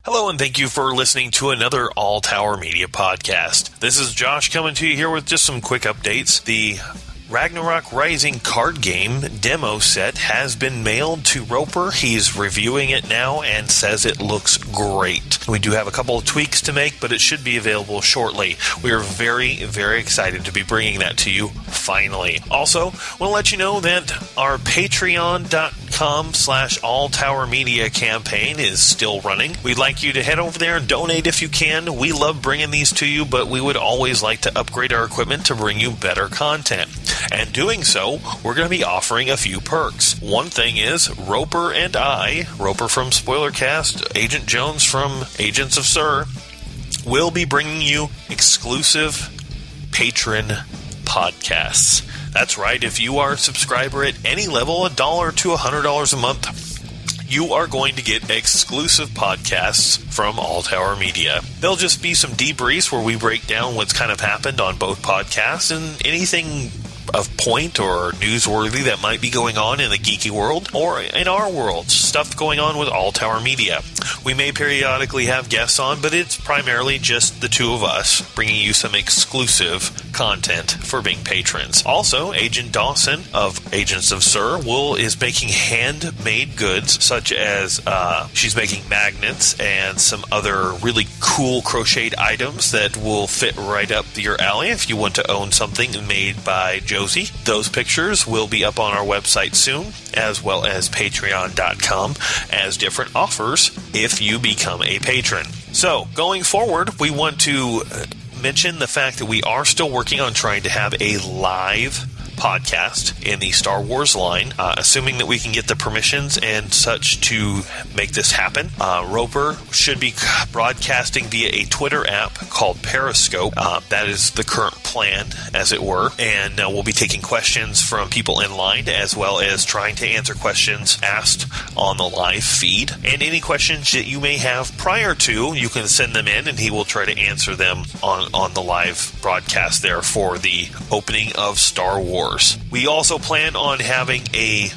Hello, and thank you for listening to another All Tower Media podcast. This is Josh coming to you here with just some quick updates. The Ragnarok Rising card game demo set has been mailed to Roper. He's reviewing it now and says it looks great. We do have a couple of tweaks to make, but it should be available shortly. We are very, very excited to be bringing that to you finally. Also, we'll let you know that our patreon.com/alltowermedia campaign is still running. We'd like you to head over there and donate if you can. We love bringing these to you, but we would always like to upgrade our equipment to bring you better content. And doing so, we're going to be offering a few perks. One thing is, Roper and I, Roper from Spoilercast, Agent Jones from Agents of Sir, will be bringing you exclusive patron podcasts. That's right, if you are a subscriber at any level, $1 to $100 a month, you are going to get exclusive podcasts from All Tower Media. There'll just be some debriefs where we break down what's kind of happened on both podcasts and anything of point or newsworthy that might be going on in the geeky world or in our world, stuff going on with All Tower Media. We may periodically have guests on, but it's primarily just the two of us bringing you some exclusive content for being patrons. Also, Agent Dawson of Agents of Sir is making handmade goods, such as she's making magnets and some other really cool crocheted items that will fit right up your alley if you want to own something made by Josie. Those pictures will be up on our website soon, as well as patreon.com as different offers if you become a patron. So, going forward, we want to mention the fact that we are still working on trying to have a live podcast in the Star Wars line, assuming that we can get the permissions and such to make this happen. Roper should be broadcasting via a Twitter app called Periscope. That is the current plan, as it were, and we'll be taking questions from people in line as well as trying to answer questions asked on the live feed. And any questions that you may have prior to, you can send them in and he will try to answer them on the live broadcast there for the opening of Star Wars. We also plan on having a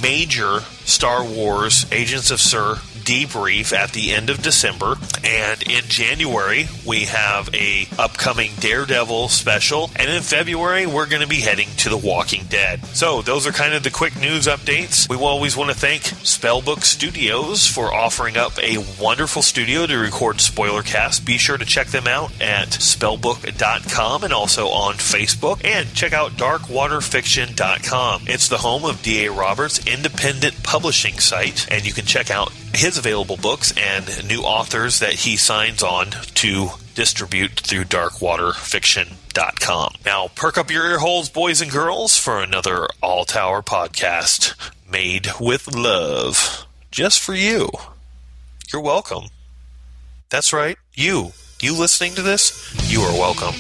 major Star Wars Agents of Sir debrief at the end of December, and in January we have a upcoming Daredevil special, and in February we're going to be heading to The Walking Dead. So those are kind of the quick news updates. We always want to thank Spellbook Studios for offering up a wonderful studio to record Spoilercast. Be sure to check them out at spellbook.com and also on Facebook, and check out darkwaterfiction.com. It's the home of D.A. Roberts' independent publishing site, and you can check out his available books and new authors that he signs on to distribute through darkwaterfiction.com. Now, perk up your ear holes, boys and girls, for another All Tower podcast made with love. Just for you. You're welcome. That's right. You listening to this, you are welcome.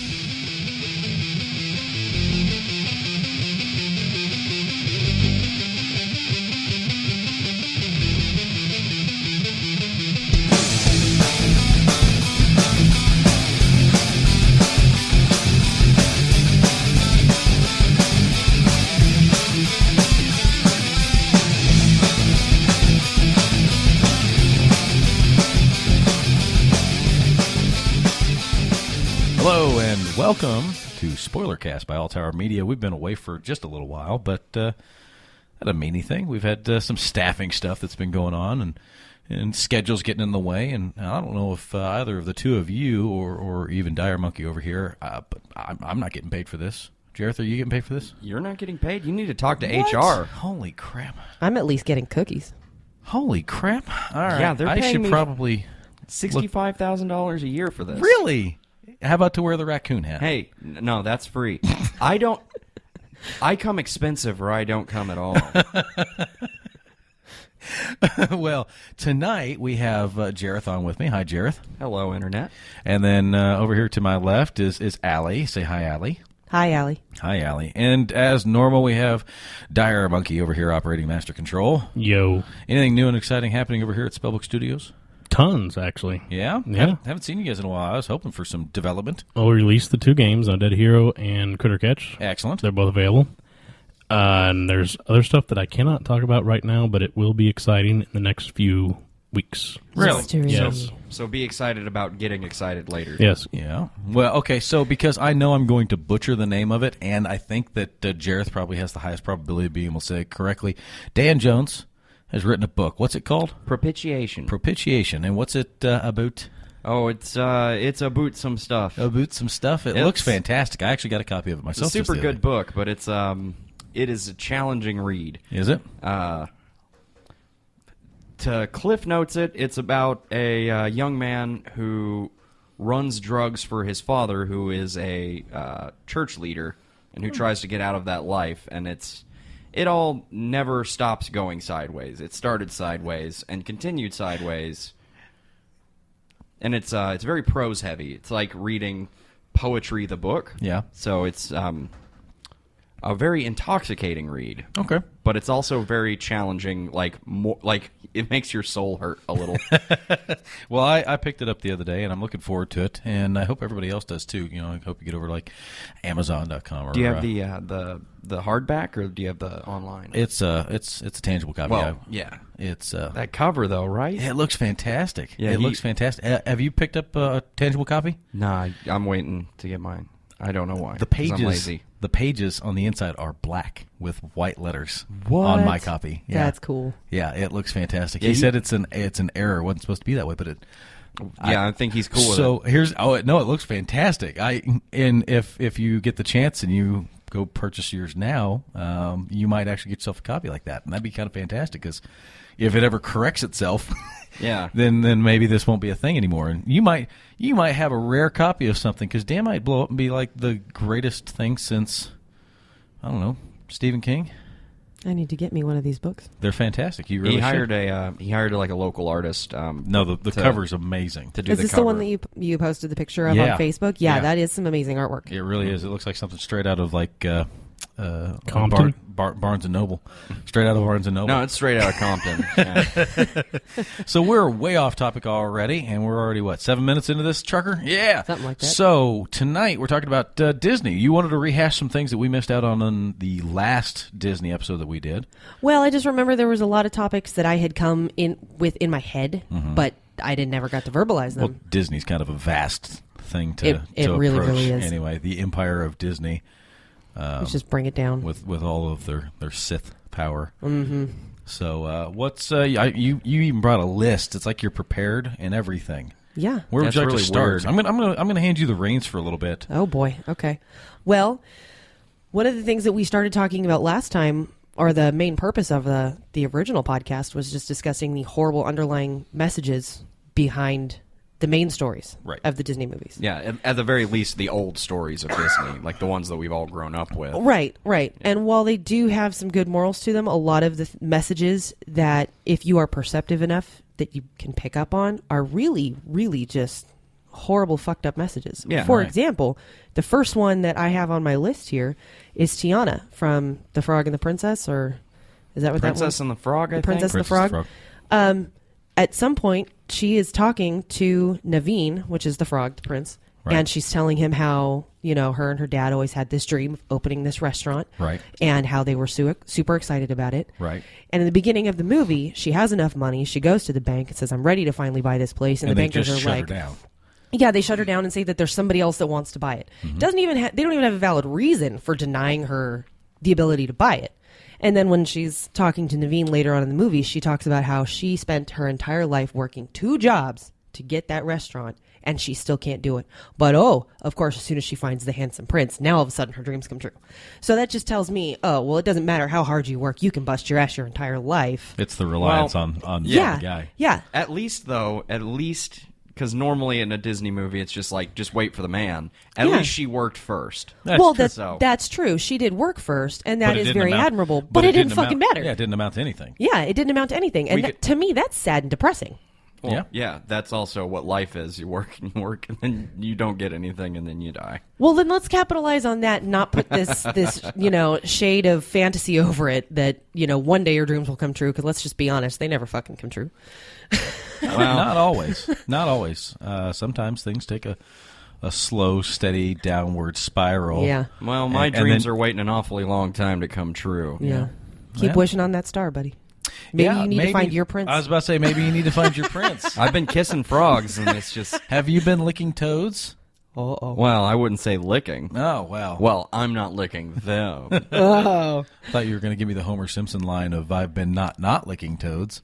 Hello and welcome to Spoilercast by All Tower Media. We've been away for just a little while, but that doesn't mean anything. We've had some staffing stuff that's been going on, and schedules getting in the way. And I don't know if either of the two of you or even Dire Monkey over here, but I'm not getting paid for this. Jareth, are you getting paid for this? You're not getting paid? You need to talk to What? HR. Holy crap. I'm at least getting cookies. Holy crap. All right. Yeah, they're I paying should me probably... $65,000 a year for this. Really? How about to wear the raccoon hat? Hey, no, that's free. I come expensive or I don't come at all. Well, tonight we have Jareth on with me. Hi, Jareth. Hello, Internet. And then over here to my left is Allie. Say hi, Allie. Hi, Allie. Hi, Allie. And as normal, we have Dire Monkey over here operating Master Control. Yo. Anything new and exciting happening over here at Spellbook Studios? Tons, actually. Yeah? Yeah. Haven't seen you guys in a while. I was hoping for some development. Well, we released the two games, Undead Hero and Critter Catch. Excellent. They're both available. And there's other stuff that I cannot talk about right now, but it will be exciting in the next few weeks. Really? Mystery. Yes. So be excited about getting excited later. Yes. Yeah. Well, okay, so because I know I'm going to butcher the name of it, and I think that Jareth probably has the highest probability of being able to say it correctly, Dan Jones has written a book. What's it called? Propitiation. Propitiation. And what's it about? Oh, it's about some stuff. About some stuff? It looks fantastic. I actually got a copy of it myself. It's a super just the other good day. book, but it is a challenging read. Is it? To Cliff Notes it's about a young man who runs drugs for his father, who is a church leader, and who tries to get out of that life. And it all never stops going sideways. It started sideways and continued sideways. And it's very prose heavy. It's like reading poetry, the book. Yeah. So it's a very intoxicating read. Okay. But it's also very challenging. Like it makes your soul hurt a little. Well, I picked it up the other day, and I'm looking forward to it, and I hope everybody else does too. I hope you get over to like Amazon.com. Or, Do you have the hardback, or do you have the online? It's a tangible copy. Well, yeah. It's That cover, though, right? it looks fantastic. Yeah, it looks fantastic. Have you picked up a tangible copy? Nah, I'm waiting to get mine. I don't know why. The 'cause pages, I'm lazy. the pages on the inside are black with white letters What? on my copy. Yeah. That's cool. Yeah, it looks fantastic. Yeah, he said it's an error. It wasn't supposed to be that way, but it. Yeah, I think he's cool with So it. here's it looks fantastic. And if you get the chance and you go purchase yours now, you might actually get yourself a copy like that, and that'd be kind of fantastic because if it ever corrects itself, Yeah. then maybe this won't be a thing anymore, and you might have a rare copy of something because Dan might blow up and be like the greatest thing since I don't know Stephen King. I need to get me one of these books. They're fantastic. You really He hired should. like a local artist. No, the cover's amazing. To do Is the this cover. the one that you posted the picture of Yeah. on Facebook? Yeah, Yeah. that is some amazing artwork. It really is. It looks like something straight out of like Compton? Barnes and Noble, straight out of Barnes and Noble. No, it's straight out of Compton. Yeah. So we're way off topic already, and we're already, 7 minutes into this, Trucker? Yeah. Something like that. So tonight we're talking about Disney. You wanted to rehash some things that we missed out on the last Disney episode that we did. Well, I just remember there was a lot of topics that I had come in with in my head, but I never got to verbalize them. Well, Disney's kind of a vast thing to It to really, approach. really is. Anyway, the empire of Disney Let's just bring it down. with all of their Sith power. Mm-hmm. So what's you even brought a list. It's like you're prepared and everything. Yeah. Where would That's you like really to start? weird. I'm gonna hand you the reins for a little bit. Oh boy. Okay. Well, one of the things that we started talking about last time, or the main purpose of the original podcast, was just discussing the horrible underlying messages behind the main stories Right. of the Disney movies. Yeah, at the very least, the old stories of Disney, like the ones that we've all grown up with. Right. And while they do have some good morals to them, a lot of the messages that, if you are perceptive enough that you can pick up on, are really, really just horrible, fucked up messages. Yeah, For right. example, the first one that I have on my list here is Tiana from The Frog and the Princess, or is that what Princess that one? and the Frog, I think. Princess and the Princess Frog. At some point, she is talking to Naveen, which is the frog, the prince, Right. and she's telling him how, her and her dad always had this dream of opening this restaurant, Right. and how they were super excited about it. Right. And in the beginning of the movie, she has enough money. She goes to the bank and says, "I'm ready to finally buy this place." And the they bankers just are shut like, her down. "Yeah," they shut her down and say that there's somebody else that wants to buy it. Doesn't even they don't even have a valid reason for denying her the ability to buy it. And then when she's talking to Naveen later on in the movie, she talks about how she spent her entire life working 2 jobs to get that restaurant, and she still can't do it. But of course, as soon as she finds the handsome prince, now all of a sudden her dreams come true. So that just tells me, it doesn't matter how hard you work, you can bust your ass your entire life. It's the reliance Well, on Yeah, the guy. yeah. At least, because normally in a Disney movie, it's just wait for the man. At Yeah. least she worked first. Well, So- that's true. She did work first, and But that it is didn't very amount- admirable. But it didn't fucking amount- matter. Yeah, it didn't amount to anything. Yeah, it didn't amount to anything. And We could- to me, that's sad and depressing. Well, Yeah. yeah, that's also what life is. You work and work, and then you don't get anything, and then you die. Well, then let's capitalize on that and not put this shade of fantasy over it that, one day your dreams will come true, because let's just be honest, they never fucking come true. Not always. Not always. Sometimes things take a slow, steady downward spiral. Yeah. Well, my And dreams then- are waiting an awfully long time to come true. Yeah. Keep Well. wishing on that star, buddy. Maybe you need to find your prince. I was about to say, maybe you need to find your prince. I've been kissing frogs, and it's just... Have you been licking toads? Uh-oh. Well, I wouldn't say licking. Oh, wow. Well, I'm not licking them. Oh. I thought you were going to give me the Homer Simpson line of, I've been not licking toads.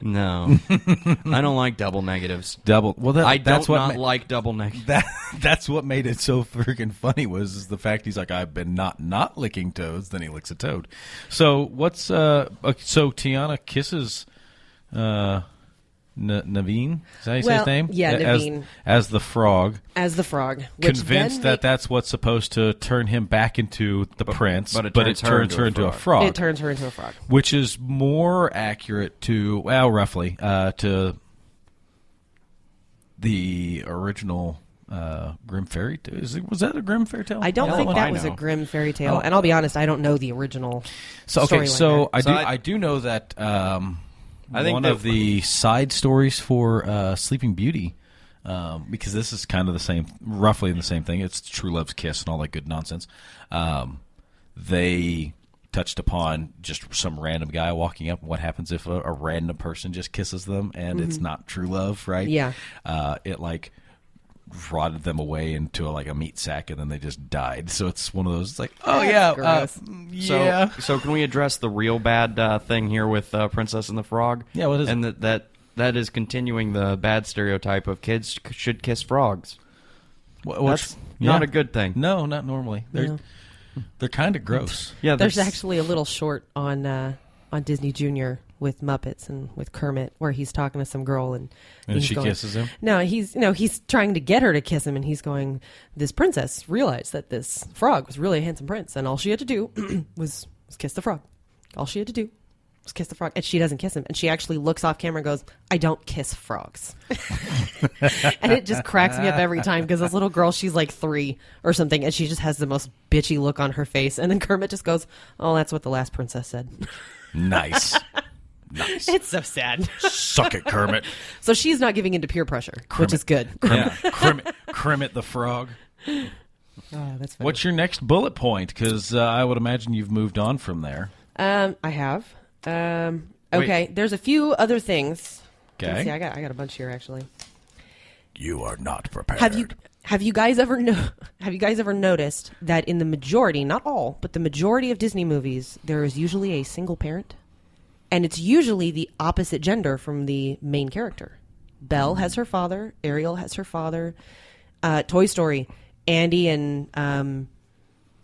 No. I don't like double negatives. Well, that's what like double negatives. That's what made it so freaking funny was the fact he's like, I've been not licking toads. Then he licks a toad. So what's so Tiana kisses Naveen? Is that how you say his name? Yeah, Naveen. As the frog. As the frog. Which Convinced that that's what's supposed to turn him back into the prince, but it turns her into a frog. It turns her into a frog. Which is more accurate to, well, roughly, to the original Grimm fairy tale. Was that a Grimm fairy tale? I don't think that was a Grimm fairy tale. And I'll be honest, I don't know the original storyline. I do know that I think one of the side stories for Sleeping Beauty, because this is kind of the same, roughly the same thing. It's True Love's Kiss and all that good nonsense. They touched upon just some random guy walking up. What happens if a random person just kisses them and it's not true love, right? Yeah. It rotted them away into a meat sack, and then they just died. So it's one of those. It's like, oh That's yeah. So can we address the real bad thing here with Princess and the Frog? Yeah, what is and it? that is continuing the bad stereotype of kids should kiss frogs. That's not a good thing. No, not normally. They're kind of gross. Yeah, there's actually a little short on Disney Junior with Muppets and with Kermit where he's talking to some girl and she kisses him. No, he's trying to get her to kiss him, and he's going, this princess realized that this frog was really a handsome prince, and all she had to do was kiss the frog. All she had to do was kiss the frog, and she doesn't kiss him, and she actually looks off camera and goes, I don't kiss frogs. And it just cracks me up every time because this little girl, she's like 3 or something, and she just has the most bitchy look on her face, and then Kermit just goes, oh, that's what the last princess said. Nice. It's so sad. Suck it, Kermit. So she's not giving in to peer pressure, which is good. Kermit the frog. Oh, that's funny. What's your next bullet point? Because I would imagine you've moved on from there. I have. Okay, there's a few other things. Okay. See, I got a bunch here actually. You are not prepared. Have you guys ever noticed that in the majority, not all, but the majority of Disney movies, there is usually a single parent? And it's usually the opposite gender from the main character. Belle has her father. Ariel has her father. Toy Story, Andy and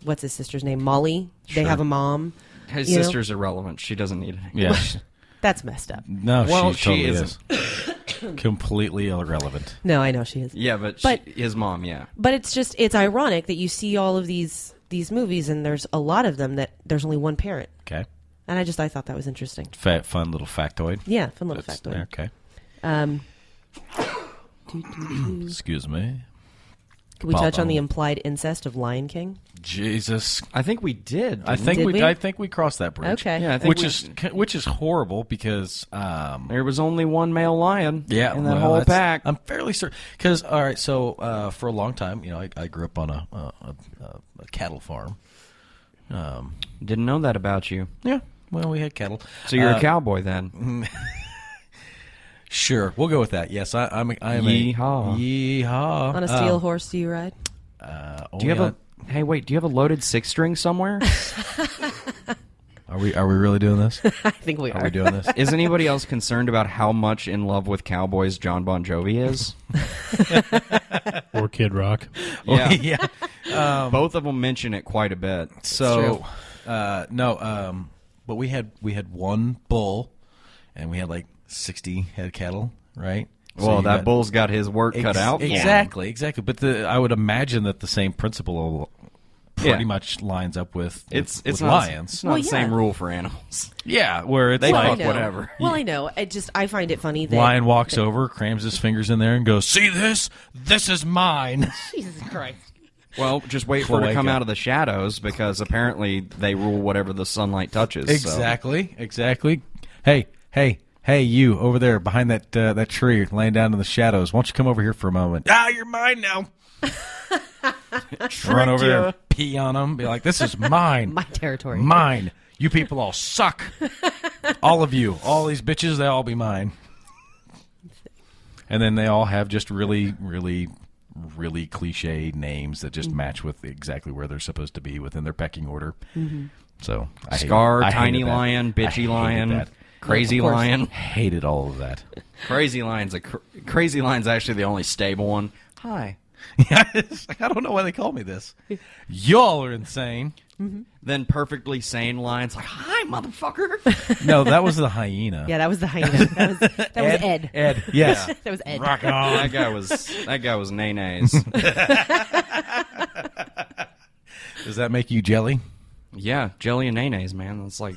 what's his sister's name? Molly. Sure. They have a mom. His sister's irrelevant. She doesn't need it. Yeah. That's messed up. No, well, she totally is completely irrelevant. No, I know she is. Yeah, but his mom, yeah. But it's ironic that you see all of these movies and there's a lot of them that there's only one parent. Okay. And I thought that was interesting. Fun little factoid. Yeah, fun little factoid. Okay. Excuse me. Can we touch on the implied incest of Lion King? Jesus, I think we did. I think we crossed that bridge. Okay. Yeah, which is horrible because there was only one male lion. Yeah, in that whole pack. I'm fairly certain because all right. So for a long time, I grew up on a cattle farm. Didn't know that about you. Yeah. Well, we had cattle. So you're a cowboy then? Sure, we'll go with that. Yes, I'm Yeehaw. Yeehaw. On a steel horse, do you ride? Do you have Hey, wait. Do you have a loaded 6-string somewhere? Are we really doing this? I think we are. Are we doing this? Is anybody else concerned about how much in love with cowboys John Bon Jovi is? Or Kid Rock? Yeah. Yeah. Both of them mention it quite a bit. So, no. But we had one bull, and we had like 60 head of cattle, right? Well, that bull's got his work cut out for him. Exactly. But I would imagine that the same principle pretty much lines up with lions. It's not the same rule for animals. Yeah, where it's they like fuck whatever. Well, I know. I find it funny that lion walks over, crams his fingers in there, and goes, "See this? This is mine." Jesus Christ. Well, just wait for it to come out of the shadows because apparently they rule whatever the sunlight touches. Exactly. Hey, you over there behind that tree, laying down in the shadows. Why don't you come over here for a moment? You're mine now. Run over there, and pee on them, be like, "This is mine, My territory, mine. You people all suck." All of you, all these bitches, they all be mine. And then they all have just really, really, really cliche names that just match with exactly where they're supposed to be within their pecking order. Mm-hmm. So Scar, I Tiny hated that. Lion, I Bitchy hated Lion, that. Crazy Of course. Lion. Hated all of that. Crazy Lion's actually the only stable one. Hi. Yeah, it's like, I don't know why they call me this. Y'all are insane. Then Perfectly Sane Lion's like, hi, motherfucker. No, that was the hyena. Yeah, that was the hyena. That was Ed. Ed, yes. That was Ed. Rock on. that guy was Nay-Nays. Does that make you jelly? Yeah, Jelly and Nay-Nays, man. It's like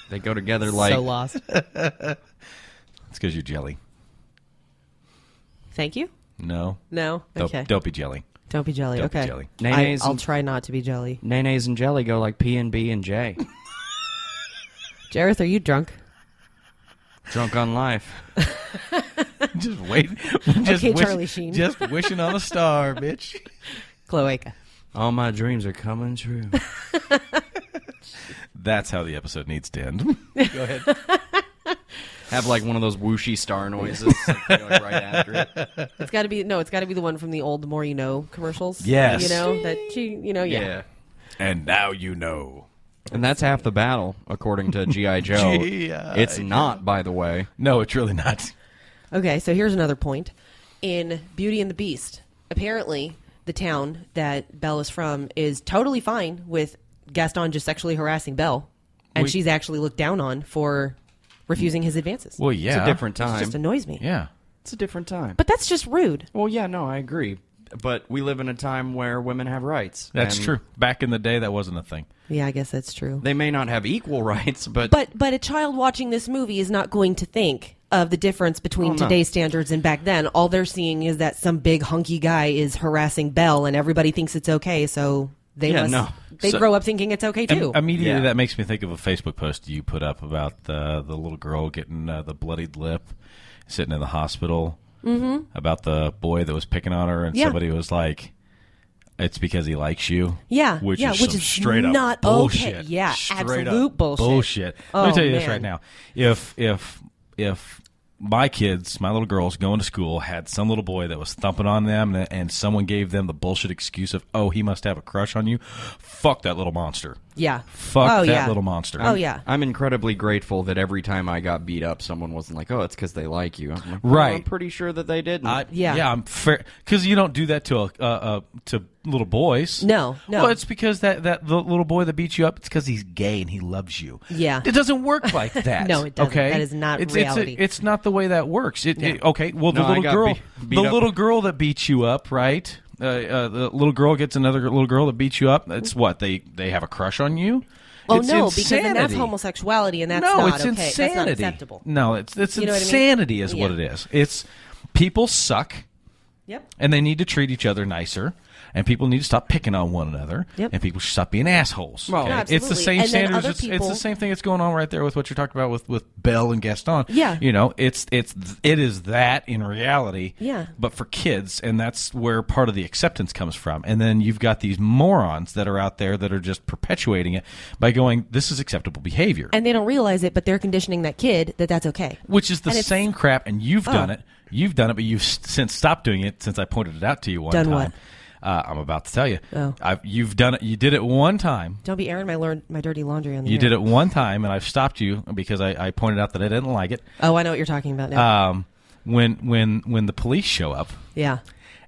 they go together like So lost. It's because you're jelly. Thank you. No. No. Okay. Don't be jelly. Don't be jelly. Don't be Okay. jelly. Nay-Nays I'll and- try not to be jelly. Nay-Nays and Jelly go like P and B and J. Jareth, are you drunk? Drunk on life. Just wait. Just Okay, Charlie Sheen. Just wishing on a star, bitch. Cloaca. All my dreams are coming true. That's how the episode needs to end. Go ahead. Have like one of those whooshy star noises like right after it. It's got to be it's got to be the one from the old "The More You Know" commercials. Yes. You know that yeah. And now you know. And that's half the battle, according to G.I. Joe. G.I. It's not, by the way. No, it's really not. Okay, so here's another point. In Beauty and the Beast, apparently the town that Belle is from is totally fine with Gaston just sexually harassing Belle, and she's actually looked down on for refusing his advances. Well, yeah. It's a different It time. just annoys me. Yeah. It's a different time. But that's just rude. Well, yeah, no, I agree. But we live in a time where women have rights. That's and true. Back in the day, that wasn't a thing. Yeah, I guess that's true. They may not have equal rights, but But a child watching this movie is not going to think of the difference between Oh, no. today's standards and back then. All they're seeing is that some big hunky guy is harassing Belle, and everybody thinks it's okay. So they So- grow up thinking it's okay too. Immediately, Yeah. that makes me think of a Facebook post you put up about the little girl getting the bloodied lip, sitting in the hospital. Mm-hmm. About the boy that was picking on her, and Yeah. somebody was like, "It's because he likes you." Yeah, which yeah, is which some is straight up not bullshit. okay. Yeah, Straight absolute up bullshit. Let me Oh, tell you this man. right now: if my kids, my little girls, going to school had some little boy that was thumping on them, and someone gave them the bullshit excuse of, "Oh, he must have a crush on you," fuck that little monster. Yeah. Fuck Oh, that yeah. little monster. Oh yeah. I'm incredibly grateful that every time I got beat up, someone wasn't like, "Oh, it's because they like you." I'm like, Right. I'm pretty sure that they didn't. Yeah. I'm fair because you don't do that to to little boys. No. Well, it's because that the little boy that beats you up, it's because he's gay and he loves you. Yeah. It doesn't work like that. No, it doesn't. Okay, That is not it's, reality. It's not the way that works. Okay, well, the No, I little got girl, beat the up. little girl that beats you up, right? The little girl gets another little girl that beats you up. It's what they have a crush on you. Oh It's no, because then that's insanity. homosexuality, and that's no, not it's okay. insanity. That's not acceptable. No, it's You know what I mean? insanity is what Yeah. it is. It's people suck. Yep. And they need to treat each other nicer, and people need to stop picking on one another, Yep. and people should stop being assholes. Well, No, it's the absolutely. same And then standards. other It's people- the same thing that's going on right there with what you're talking about with Belle and Gaston. Yeah. You know, it is that in reality. Yeah. But for kids, and that's where part of the acceptance comes from. And then you've got these morons that are out there that are just perpetuating it by going, "This is acceptable behavior." And they don't realize it, but they're conditioning that kid that that's okay. Which is the And it's- same crap, and you've done Oh. it. You've done it, but you've since stopped doing it since I pointed it out to you one Done time. what? I'm about to tell you. Oh. You've done it. You did it one time. Don't be airing my dirty laundry on the You air. did it one time, and I've stopped you because I pointed out that I didn't like it. Oh, I know what you're talking about now. When the police show up, Yeah.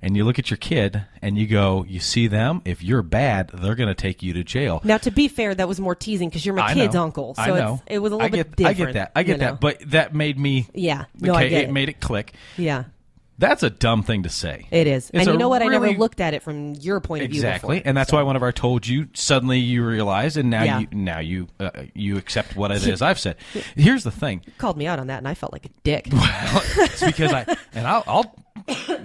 and you look at your kid and you go, you see them. If you're bad, they're going to take you to jail. Now, to be fair, that was more teasing because you're my I kid's know. uncle, so I know. it was a little I get, bit different. I get that. I get you know? that. But that made me. Yeah. No, I get it it. made it click. Yeah, That's a dumb thing to say. it is. It's And a you know what? I really- never looked at it from your point of view Exactly, before. and that's why whenever I told you, suddenly you realized, and now Yeah. you accept what it is I've said. Here's the thing. You called me out on that, and I felt like a dick. It's because I'll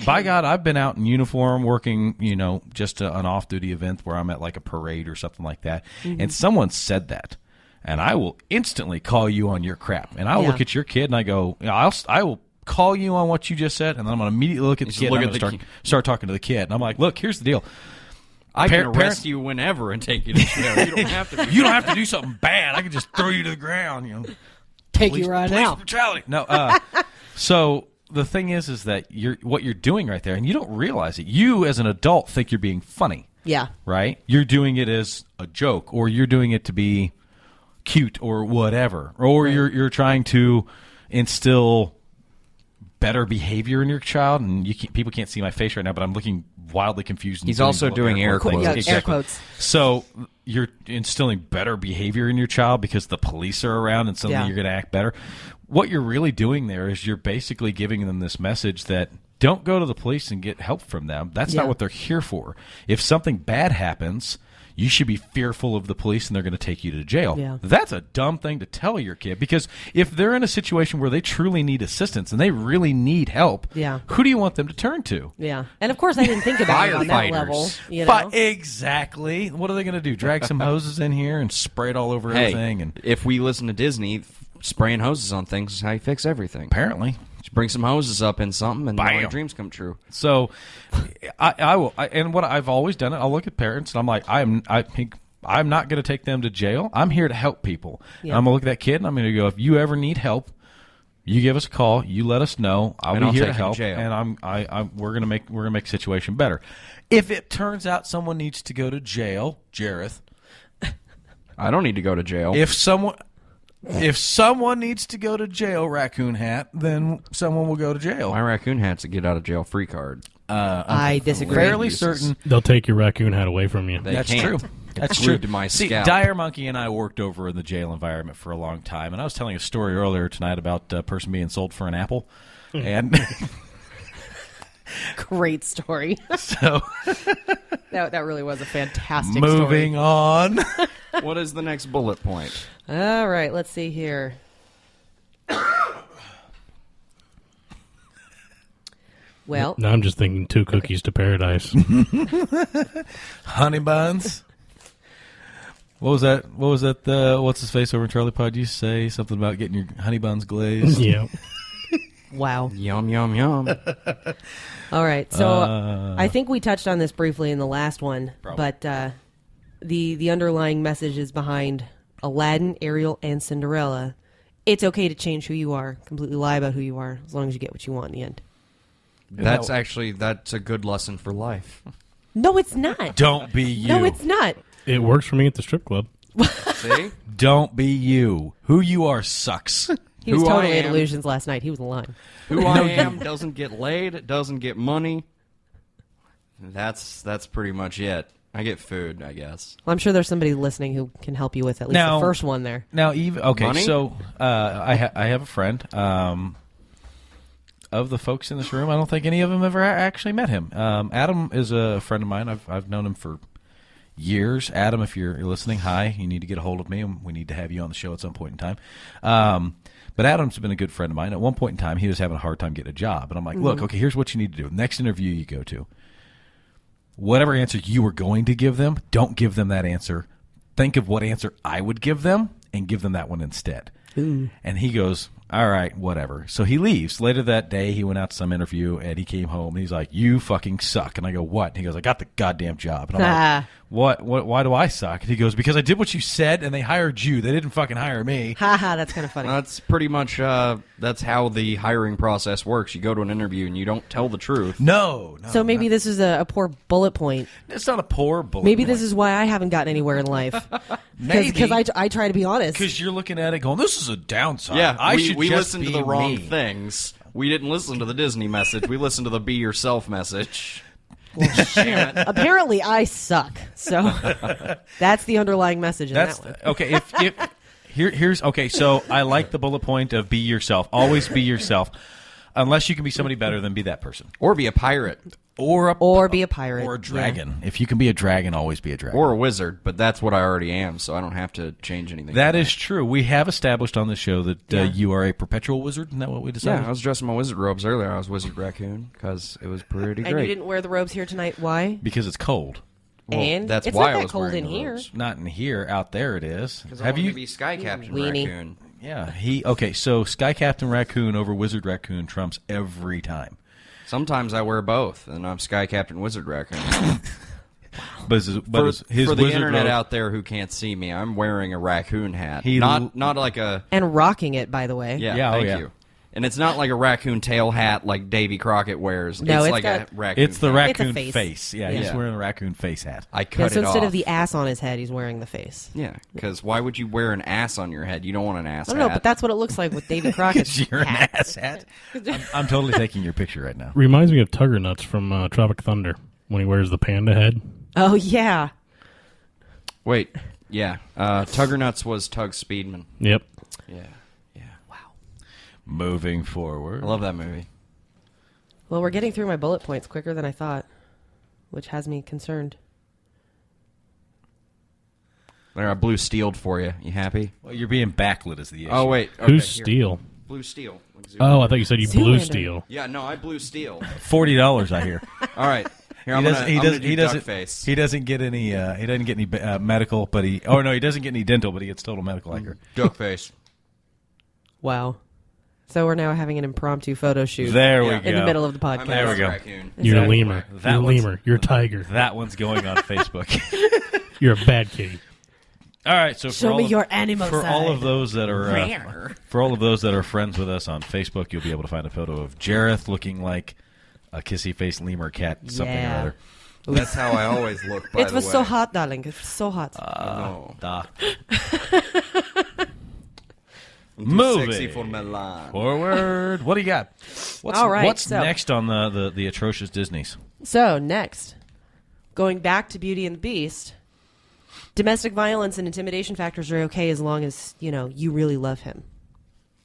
by God, I've been out in uniform working, just an off-duty event where I'm at like a parade or something like that, Mm-hmm. and someone said that, and I will instantly call you on your crap, and I'll Yeah. look at your kid and I go, I will call you on what you just said, and then I'm going to immediately look at the Just kid look and at I'm the going to start talking to the kid, and I'm like, look, here's the deal. I can Parent- arrest you whenever and take you to jail. You don't have to. You don't have to do something bad. I can just throw you to the ground. take you right police now. brutality. No. So the thing is that what you're doing right there, and you don't realize it. You, as an adult, think you're being funny. Yeah. Right? You're doing it as a joke, or you're doing it to be cute or whatever, or you're trying to instill better behavior in your child. And people can't see my face right now, but I'm looking wildly confused. He's also doing air quotes. Yeah, Exactly. air quotes. So you're instilling better behavior in your child because the police are around, and suddenly you're going to act better. What you're really doing there is you're basically giving them this message that don't go to the police and get help from them. That's not what they're here for. If something bad happens, you should be fearful of the police and they're going to take you to jail. Yeah. That's a dumb thing to tell your kid, because if they're in a situation where they truly need assistance and they really need help, who do you want them to turn to? Yeah. And of course, I didn't think about it on that level. You know? Exactly. What are they going to do? Drag some hoses in here and spray it all over everything? And if we listen to Disney, spraying hoses on things is how you fix everything. Apparently. Just bring some hoses up in something, and all your dreams come true. So, I will. And what I've always done, I'll look at parents, and I'm like, I'm not going to take them to jail. I'm here to help people. Yeah. I'm going to look at that kid, and I'm going to go, if you ever need help, you give us a call. You let us know. I'll be here to help, and we're going to make the situation better. If it turns out someone needs to go to jail, Jareth, I don't need to go to jail. If someone needs to go to jail, Raccoon Hat, then someone will go to jail. My Raccoon Hat's a get out of jail free card. I disagree. Fairly certain they'll take your raccoon hat away from you. That's true. That's true. true. To my See, scalp. Dire Monkey and I worked over in the jail environment for a long time, and I was telling a story earlier tonight about a person being sold for an apple, and great story. So that really was a fantastic story. Moving on. What is the next bullet point? All right, let's see here. Well, now I'm just thinking 2 cookies to paradise. Honey buns. What was that? What's his face over in Charlie Pod used to say something about getting your honey buns glazed? Yeah. Wow. Yum, yum, yum. All right, so I think we touched on this briefly in the last one, but the underlying message is behind Aladdin, Ariel, and Cinderella. It's okay to change who you are, completely lie about who you are, as long as you get what you want in the end. That's a good lesson for life. No, it's not. Don't be you. No, it's not. It works for me at the strip club. See? Don't be you. Who you are sucks. He was Who totally I at am. Illusions last night. He was lying. Who I am doesn't get laid, doesn't get money. That's pretty much it. I get food, I guess. Well, I'm sure there's somebody listening who can help you with at least the first one there. Now, even Money? so I have a friend. Of the folks in this room, I don't think any of them ever actually met him. Adam is a friend of mine. I've known him for years. Adam, if you're listening, hi. You need to get a hold of me, and we need to have you on the show at some point in time. But Adam's been a good friend of mine. At one point in time, he was having a hard time getting a job. And I'm like, look, okay, here's what you need to do. Next interview you go to, whatever answer you were going to give them, don't give them that answer. Think of what answer I would give them and give them that one instead. Ooh. And he goes, all right, whatever. So he leaves. Later that day, he went out to some interview, and he came home, and he's like, you fucking suck. And I go, what? And he goes, I got the goddamn job. And I'm like, what? Why do I suck? And he goes, because I did what you said, and they hired you. They didn't fucking hire me. Haha, that's kind of funny. That's pretty much, that's how the hiring process works. You go to an interview, and you don't tell the truth. No. So maybe this is a poor bullet point. It's not a poor bullet Maybe point. this is why I haven't gotten anywhere in life. Because I try to be honest. Because you're looking at it going, this is a downside. Yeah, we just listened to be the wrong me. things. We didn't listen to the Disney message. We listened to the be yourself message. Damn it. Apparently, I suck. So that's the underlying message in that one. Okay. If here's okay. So I like the bullet point of be yourself. Always be yourself, unless you can be somebody better than be that person. Or be a pirate. Or be a pirate. Or a dragon. Yeah. If you can be a dragon, always be a dragon. Or a wizard, but that's what I already am, so I don't have to change anything. That is true. We have established on the show that you are a perpetual wizard. Isn't that what we decided? Yeah, I was dressing my wizard robes earlier. I was Wizard Raccoon, because it was pretty And great. you didn't wear the robes here tonight. Why? Because it's cold. Well, and that's it's why not I that was cold wearing in the here. robes. Not in here. Out there it is. Have you to be Sky Captain Weenie. Raccoon? Yeah. Okay. So Sky Captain Raccoon over Wizard Raccoon trumps every time. Sometimes I wear both, and I'm Sky Captain Wizard Raccoon. But his for the wizard internet robe- out there who can't see me, I'm wearing a raccoon hat. He not like a And rocking it, by the way. Yeah, Thank yeah. you. And it's not like a raccoon tail hat like Davy Crockett wears. No, it's like got- a raccoon. It's the hat. raccoon face. face. Yeah, he's Yeah. wearing a raccoon face hat. I Yeah, cut so it instead off. of the ass on his head, he's wearing the face. Yeah, because why would you wear an ass on your head? You don't want an ass I don't know, hat. but that's what it looks like with David Crockett's You're an hat. ass hat. I'm totally taking your picture right now. Reminds me of Tugger Nuts from Tropic Thunder when he wears the panda head. Oh, yeah. Wait, yeah. Tugger Nuts was Tug Speedman. Yep. Yeah. Moving forward. I love that movie. Well, we're getting through my bullet points quicker than I thought, which has me concerned. There, I blue steeled for you. You happy? Well, you're being backlit is the issue. Oh, wait. Okay, Who's here. Steel? Blue steel. Like zoom Oh, in. I thought you said you Zoolander. blue steel. Yeah, no, I blue steel. $40, I hear. All right. Here, I'm He gonna, doesn't. He I'm gonna doesn't. do He duck doesn't. face. He doesn't get any. He doesn't get any medical, but he. Oh no, he doesn't get any dental, but he gets total medical. I hear. Duck face. Wow. So we're now having an impromptu photo shoot There we Yeah. go. in the middle of the I'm podcast. There we a go. raccoon. You're a Exactly. lemur. That You're a one's- lemur. You're a tiger. That one's going on Facebook. You're a bad kitty. All right, so Show for all me of, your animal for side. all of those that are for all of those that are friends with us on Facebook, you'll be able to find a photo of Jareth looking like a kissy faced lemur cat, something or Yeah. other. That's how I always look, by It the was way. so hot, darling. It was so hot. No. Da. Too Moving sexy for Milan. forward. What do you got? What's, All right, What's so- next on the atrocious Disneys? So, next, going back to Beauty and the Beast, domestic violence and intimidation factors are okay as long as, you really love him.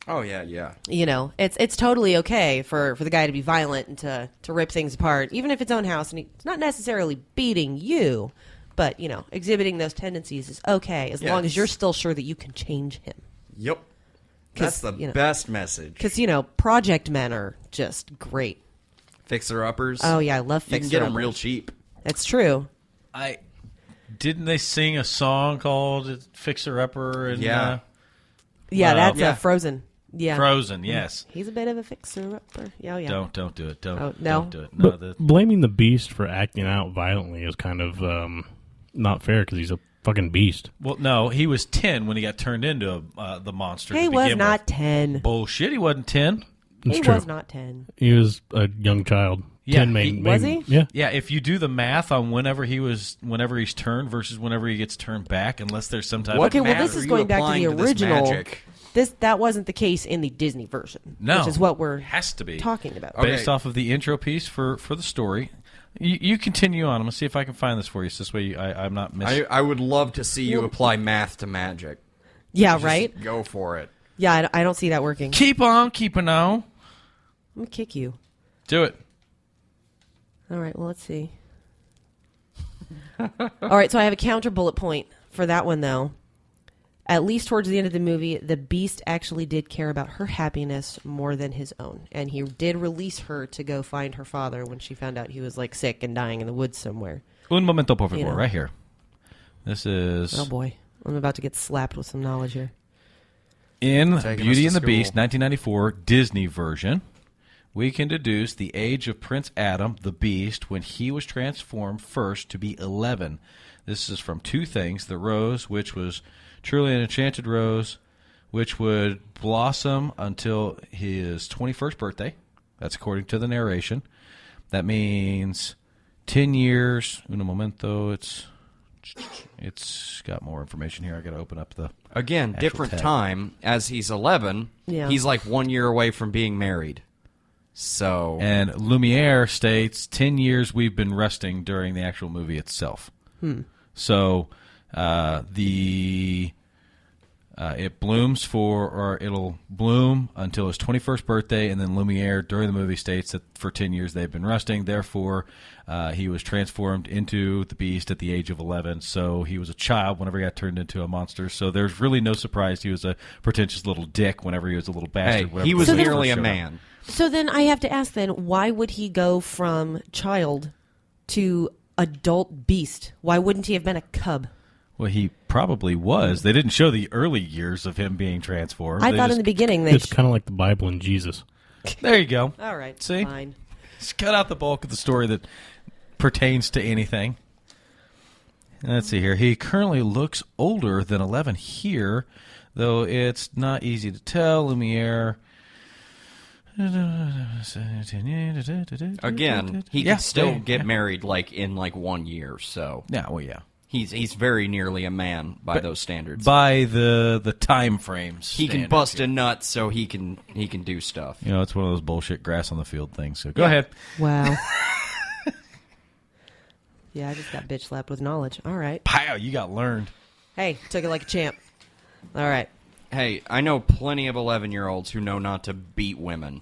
Oh, yeah. It's totally okay for the guy to be violent and to rip things apart, even if it's own house, and he's not necessarily beating you, but, exhibiting those tendencies is okay as long as Yes. you're still sure that you can change him. Yep. That's the best message. Because, project men are just great. Fixer-uppers. Oh, yeah, I love You can fixer get them uppers. real cheap. That's true. Didn't they sing a song called "Fixer Upper"? And, Yeah. Yeah, Well, that's yeah. Frozen. Yeah. Frozen. Yes. He's a bit of a fixer-upper. Yeah, yeah. Don't do it. Don't. Oh, no? Don't do it. No. But blaming the beast for acting out violently is kind of not fair because he's a fucking beast. Well, no, he was 10 when he got turned into the monster. He to was begin not with. 10. Bullshit. He wasn't 10. It's He true. was not 10. He was a young child. Yeah, 10 was he? Yeah. Yeah, if you do the math on whenever he's turned versus whenever he gets turned back, unless there's some type Okay, of well, math this are is you going back to applying the to this original. magic? That wasn't the case in the Disney version, No, which is what we're has to be talking about. Okay. based off of the intro piece for the story. You continue on. I'm gonna see if I can find this for you. So this way I'm not missing. I would love to see you apply math to magic. Yeah, Just right? Go for it. Yeah, I don't see that working. Keep on keeping on. I'm going to kick you. Do it. All right, well, let's see. All right, so I have a counter bullet point for that one, though. At least towards the end of the movie, the Beast actually did care about her happiness more than his own. And he did release her to go find her father when she found out he was, sick and dying in the woods somewhere. Un momento, por favor. You know. Right here. This is Oh, boy. I'm about to get slapped with some knowledge here. in Taking Beauty us and to the Beast, school. 1994 Disney version. We can deduce the age of Prince Adam, the Beast, when he was transformed first to be 11. This is from two things. The rose, which was truly an enchanted rose, which would blossom until his 21st birthday. That's according to the narration. That means 10 years. Un momento. It's got more information here. I got to open up the... Again, Actual different tag. time. As he's 11, Yeah. he's like 1 year away from being married. So, And Lumiere states 10 years we've been resting during the actual movie itself. So it blooms it'll bloom until his 21st birthday, and then Lumiere during the movie states that for 10 years they've been resting. Therefore, he was transformed into the Beast at the age of 11. So he was a child whenever he got turned into a monster. So there's really no surprise he was a pretentious little dick whenever he was a little hey, bastard. he was So then- merely a showed up. man. So then I have to ask then, why would he go from child to adult beast? Why wouldn't he have been a cub? Well, he probably was. They didn't show the early years of him being transformed. I They thought just- in the beginning they... It's kind of like the Bible and Jesus. There you go. All right, See? fine. Just cut out the bulk of the story that pertains to anything. Let's see here. He currently looks older than 11 here, though it's not easy to tell. Lumiere. Again, he could still get married in 1 year. So Yeah, well, yeah. he's very nearly a man by those standards. By the time frames, He can bust a nut, so he can do stuff. You know, it's one of those bullshit grass on the field things. So go ahead. Wow. Yeah, I just got bitch slapped with knowledge. All right. Pow! You got learned. Hey, took it like a champ. All right. Hey, I know plenty of 11-year-olds who know not to beat women.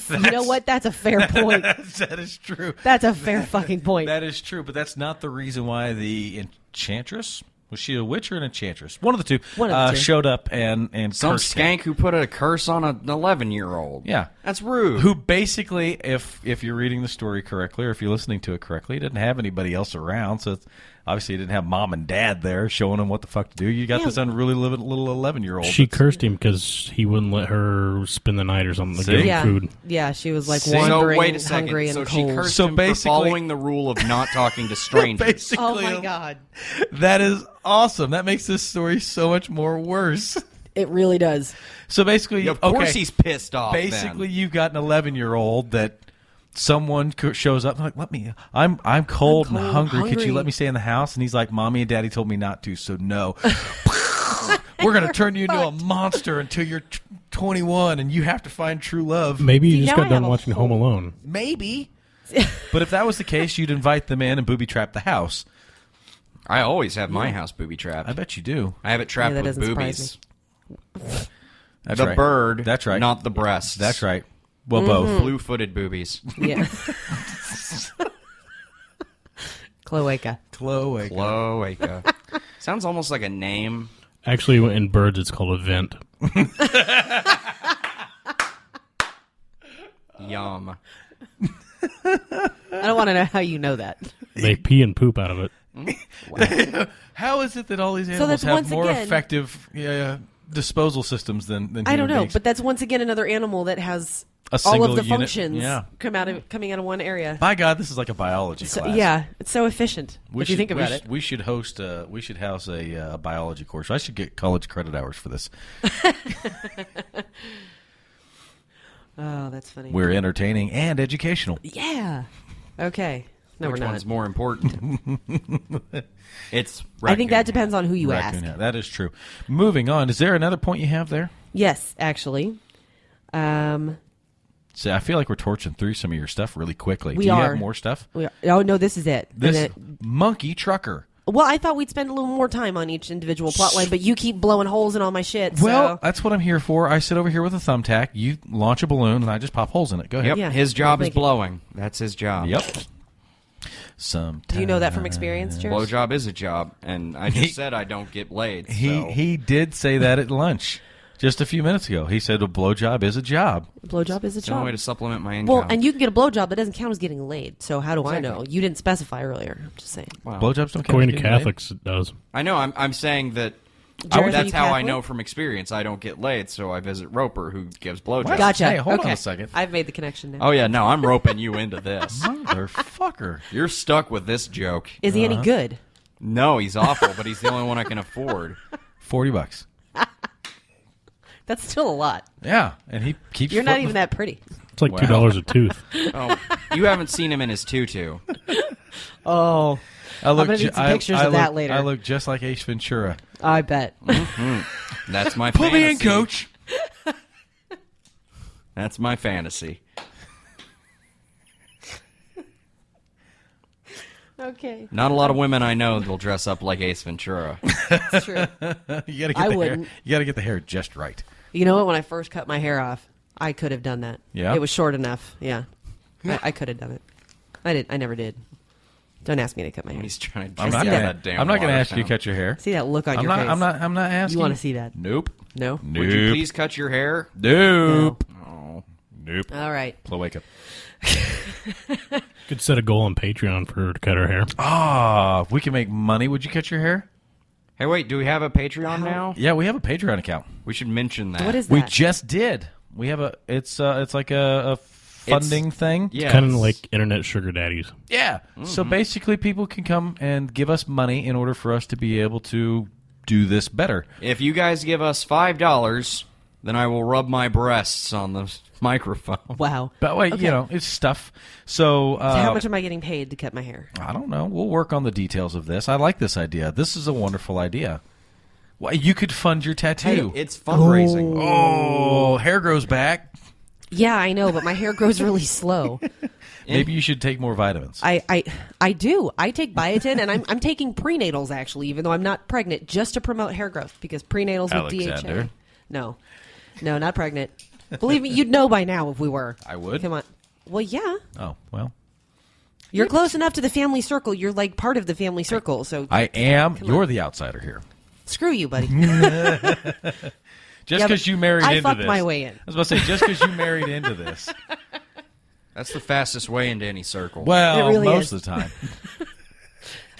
You know what? That's a fair point. That is true. That's a fair fucking point. That is true, but that's not the reason why the enchantress, was she a witch or an enchantress? One of the two. One of the two. Showed up and Some cursed him. skank who put a curse on an 11-year-old. Yeah. That's rude. Who basically, if you're reading the story correctly or if you're listening to it correctly, didn't have anybody else around, so obviously he didn't have mom and dad there showing him what the fuck to do. You got this unruly little 11-year-old. She cursed him because he wouldn't let her spend the night or something. See? Yeah. Food. Yeah, she was like So wandering, wait a second. hungry, and so cold. she cursed So him for basically- following the rule of not talking to strangers. Basically, Oh my god. That is awesome. That makes this story so much more worse. It really does. So basically, Of course he's pissed off. Basically, you've got an 11-year-old that someone shows up and like, I'm cold and hungry. Could you let me stay in the house? And he's like, Mommy and Daddy told me not to, so no. We're going to turn you into a monster until you're 21 and you have to find true love. Maybe you See, just now got I done have a watching whole- Home Alone. Maybe. But if that was the case, you'd invite them in and booby trap the house. I always have my house booby trapped. I bet you do. I have it trapped Yeah, that with doesn't surprise boobies. That's The right. bird, That's right. not the breasts. That's right. Well, both. Blue-footed boobies. Yeah. Cloaca. Chloe. Cloaca. Sounds almost like a name. Actually, in birds, it's called a vent. Yum. I don't want to know how you know that. They pee and poop out of it. How is it that all these So animals that's have once more again- effective disposal systems than I don't human know, beings? but that's once again another animal that has A all single of the unit, functions yeah. coming out of one area. By God, this is like a biology So, class. yeah, it's so efficient if you think about it. We should host. We should house a biology course. I should get college credit hours for this. Oh, that's funny. We're entertaining and educational. Yeah. Okay. No, Which we're not. one's more important? It's I think that raccoon. depends on who you Raccoon ask. hat. That is true. Moving on. Is there another point you have there? Yes, actually. See, I feel like we're torching through some of your stuff really quickly. We Do you are. have more stuff? Oh, no, this is it. And This then- monkey trucker. well, I thought we'd spend a little more time on each individual plotline, but you keep blowing holes in all my shit. Well, so. that's what I'm here for. I sit over here with a thumbtack. You launch a balloon, and I just pop holes in it. Go ahead. Yep, Yeah. his job is Thank you. blowing. That's his job. Yep. Sometimes. Do you know that from experience, Jerry? Blowjob is a job, and I just said I don't get laid. So. He did say that at lunch just a few minutes ago. He said a blowjob is a job. Blowjob is a It's the only job. way to supplement my income. Well, and you can get a blowjob that doesn't count as getting laid. So how do I know? You didn't specify earlier. I'm just saying. Wow. Blowjobs don't count. According as to getting laid. Catholics, it does. I know. I'm saying that. Jared, are That's you how I Catholic? know from experience. I don't get laid, so I visit Roper, who gives blowjobs. Gotcha. Hey, hold on okay. a second. I've made the connection now. Oh yeah, no, I'm roping you into this. Motherfucker. You're stuck with this joke. Is he any good? No, he's awful, but he's the only one I can afford. $40. That's still a lot. Yeah, and he keeps. You're not flipping even that pretty. It's like Wow. $2 a tooth. Oh, you haven't seen him in his tutu. Oh, I look gonna need some pictures of that later. I look just like Ace Ventura. I bet. That's my Put fantasy. me in, coach. That's my fantasy. Okay, Not a lot of women I know will dress up like Ace Ventura. that's true. You gotta get I the hair. wouldn't. You gotta get the hair just right. You know what? When I first cut my hair off, I could have done that. Yeah? It was short enough. Yeah. I could have done it. I never did. Don't ask me to cut my hair. He's trying to I'm dress not up gonna. that damn I'm not gonna water ask you to fountain. cut your hair. See that look on I'm your not. face? I'm not. I'm not asking. You want to see that? Nope. No? Nope. Would you please cut your hair? Nope. Oh. Nope. All right. Wake up. Could set a goal on Patreon for her to cut her hair. Ah, if we can make money, would you cut your hair? Hey, wait, do we have a Patreon now? Yeah, we have a Patreon account. We should mention that. What is that? We just did. We have a. It's like a funding thing. Yeah, Kind of like internet sugar daddies. Yeah. So basically, people can come and give us money in order for us to be able to do this better. if you guys give us $5, then I will rub my breasts on the microphone. Wow. But wait, Okay. it's stuff. So, So how much am I getting paid to cut my hair? I don't know. We'll work on the details of this. I like this idea. This is a wonderful idea. Well, you could fund your tattoo. Hey, it's fundraising. Oh, hair grows back. Yeah, I know, but my hair grows really slow. Maybe you should take more vitamins. I do. I take biotin, and I'm taking prenatals actually, even though I'm not pregnant, just to promote hair growth because prenatals with Alexander. DHA. No, not pregnant. Believe me, you'd know by now if we were. I would? Come on. Well, yeah. Oh, well. You're close enough to the family circle. You're like part of the family circle. So I am. Come You're on. the outsider here. Screw you, buddy. Just Yeah, because but you married I into fucked this. my way in. I was about to say, just because you married into this. That's the fastest way into any circle. Well, It really most is. of the time.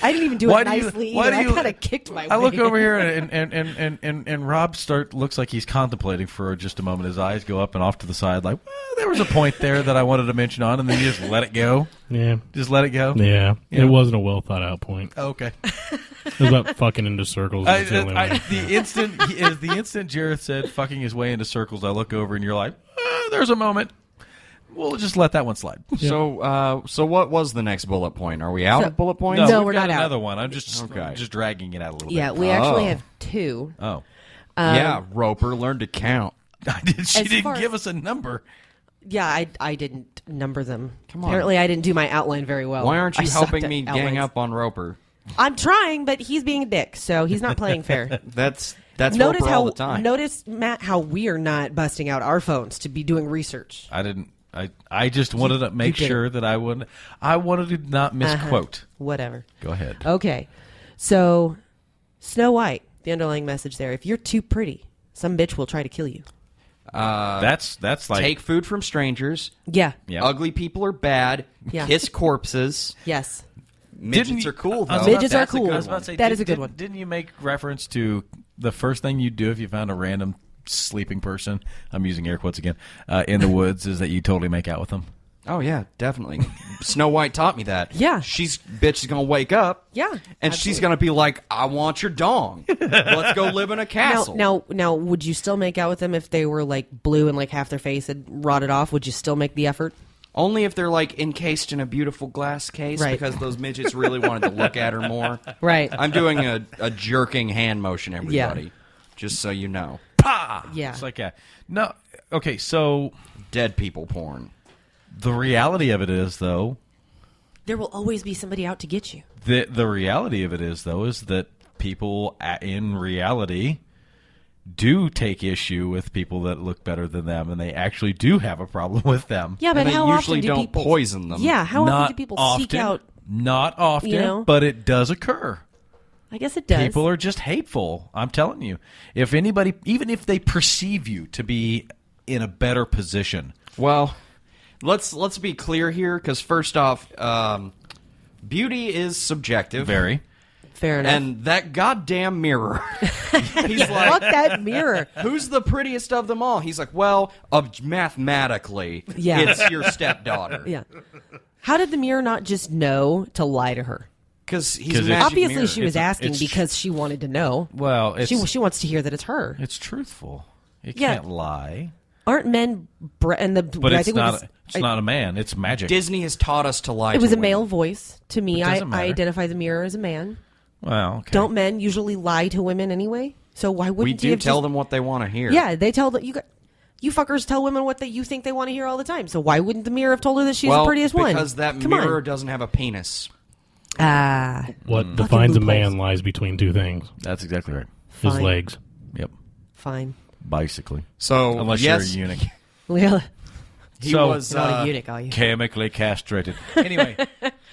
I didn't even do Why it do you- nicely. why either. do you- I kind of kicked my way. I look in. over here and Rob looks like he's contemplating for just a moment. His eyes go up and off to the side, like, well, there was a point there that I wanted to mention on, and then you just let it go. Yeah. Just let it go. Yeah. Yeah. It wasn't a well thought out point. Okay. It was about fucking into circles. That's the only one. The instant Jareth said fucking his way into circles, I look over and you're like, there's a moment. We'll just let that one slide. So what was the next bullet point? Are we out So- of bullet points? No, No, we've we're got not out. another one. I'm just Okay. just dragging it out a little Yeah, bit. we actually Oh. have two. Oh. Yeah, Roper, learn to count. She As didn't far give as- us a number. Yeah, I didn't number them. Come on. Apparently, I didn't do my outline very well. Why aren't you I sucked helping at me gang outlines. up on Roper? I'm trying, but he's being a dick, so he's not playing fair. That's Notice Roper how all the time. notice Matt how we're not busting out our phones to be doing research. I didn't. I just wanted to make did it. sure that I wanted to not misquote. Whatever. Go ahead. Okay, so Snow White. The underlying message there: if you're too pretty, some bitch will try to kill you. That's like Take food from strangers. Yeah. Yeah. Ugly people are bad. Yeah. Kiss corpses. Yes. Midgets are cool, I was though. about- Midgets are that's a cool. good- I was about to say, That is a good one. Didn't you make reference to the first thing you'd do if you found a random sleeping person? I'm using air quotes again. In the woods, is that you totally make out with them? Oh, yeah, definitely. Snow White taught me that. Yeah. Bitch is going to wake up. Yeah, And she's going to be like, I want your dong. Let's go live in a castle. Now, would you still make out with them if they were like blue and like half their face had rotted off? Would you still make the effort? Only if they're like encased in a beautiful glass case Right. because those midgets really wanted to look at her more. Right. I'm doing a jerking hand motion, everybody. Just so you know. Pah! Yeah. It's like a no. Okay, so Dead people porn. the reality of it is, though, There will always be somebody out to get you. the reality of it is that people in reality do take issue with people that look better than them, and they actually do have a problem with them. Yeah, but And they how usually often do don't people poison them. Yeah, how Not often do people often, seek out? Not often, you know? but it does occur. I guess it does. People are just hateful. I'm telling you. If anybody, even if they perceive you to be in a better position, Well, let's be clear here, because first off, beauty is subjective. very. Fair enough. And that goddamn mirror. He's Fuck like, that mirror. who's the prettiest of them all? He's like, well, mathematically, Yeah. it's your stepdaughter. Yeah. How did the mirror not just know to lie to her? Because he's 'Cause a it's- magic Obviously, mirror. she was asking it's because she wanted to know. Well, it's She wants to hear that it's her. it's truthful. It Yeah. can't lie. Aren't men? And the But I it's think not. It's not a man. It's magic. Disney has taught us to lie It was to a male women. voice to me. It I doesn't matter. identify the mirror as a man. Well, okay. Don't men usually lie to women anyway? So why wouldn't We you do have tell just- them what they want to hear. Yeah, they tell that you fuckers tell women what you think they want to hear all the time. So why wouldn't the mirror have told her that she's well, the prettiest one? because that Come mirror on. doesn't have a penis. Ah, What defines a loopholes. man lies between two things: That's exactly right. his Fine. legs. Yep. fine. Basically, So unless yes, you're a eunuch, Well, he So- was. you're not a eunuch, are you? chemically castrated. Anyway,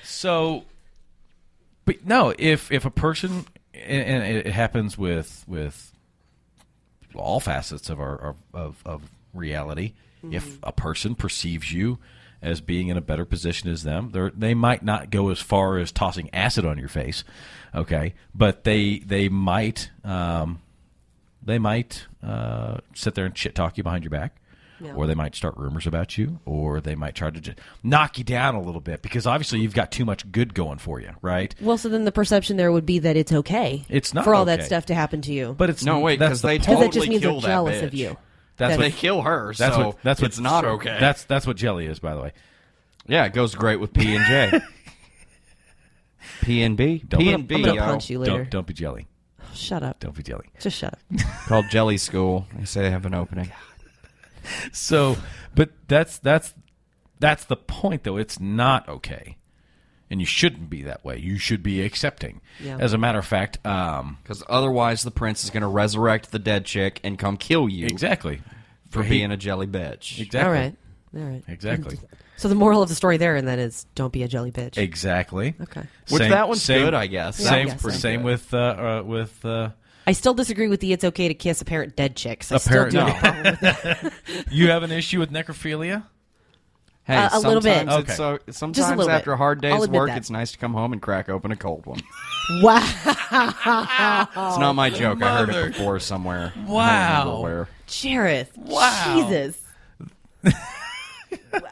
so, but no, if a person, and it happens with all facets of our of reality. If a person perceives you as being in a better position as them, they might not go as far as tossing acid on your face, okay? But they might sit there and shit talk you behind your back, Yeah. or they might start rumors about you, or they might try to just knock you down a little bit because obviously you've got too much good going for you, right? Well, so then the perception there would be that it's okay. It's not for all that okay. stuff to happen to you. But it's No, wait, that's because the they point. because totally that just means kill they're that jealous bitch. of you. That's They what, kill her, that's so what that's what it's not okay. That's what jelly is, by the way. Yeah, it goes great with P and J. P and B. Don't- P and B. I'm gonna yo. punch you later. Don't be jelly. Shut up. Don't be jelly. Just shut up. Called Jelly School. They say they have an opening. So, but that's the point, though. It's not okay, and you shouldn't be that way. You should be accepting. Yeah. As a matter of fact, Because otherwise, the prince is going to resurrect the dead chick and come kill you exactly for being a jelly bitch. exactly All right. All right. exactly So the moral of the story there and then is don't be a jelly bitch. exactly. Okay. Which that one's good, I guess. Yeah, Same I guess. same with I still disagree with the it's okay to kiss apparent dead chicks. I Apparent- still do no. have a problem with that. you have an issue with necrophilia. Hey, A little bit. sometimes it's Okay. sometimes little after bit. a hard I'll day's admit work, that. it's nice to come home and crack open a cold one. Wow. It's not my joke. I heard Mother. it before somewhere. Wow. I don't remember where. Jareth. Wow. Jesus.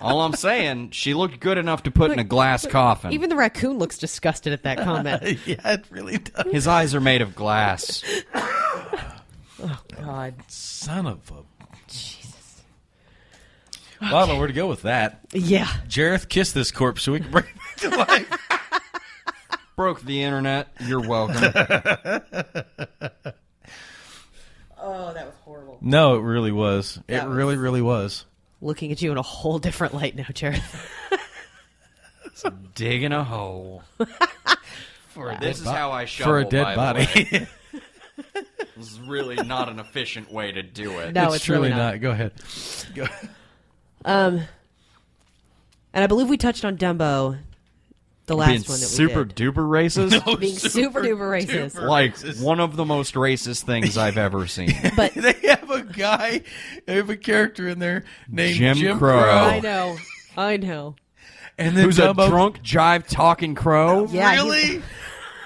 All I'm saying, she looked good enough to put in a glass coffin. Even the raccoon looks disgusted at that comment. Yeah, it really does. His eyes are made of glass. God. Son of a Jesus. Well, I don't know where to go with that. Yeah. Jareth, kiss this corpse so we can bring it to life. Broke the internet. You're welcome. Oh, that was horrible. No, it really was. It That was- really, really was. Looking at you in a whole different light now, Jareth. Digging a hole. This is how I shovel, For a dead by body. the way. This is really not an efficient way to do it. No, it's it's truly really not. Go ahead. Go. And I believe we touched on Dumbo, the last Being one that we super did. duper racist. Being super duper racist. Like one of the most racist things I've ever seen. But They have a guy, they have a character in there named Jim Jim Crow. Crow. I know. I know. And then Who's Dumbo, a drunk, jive talking crow? Yeah, really?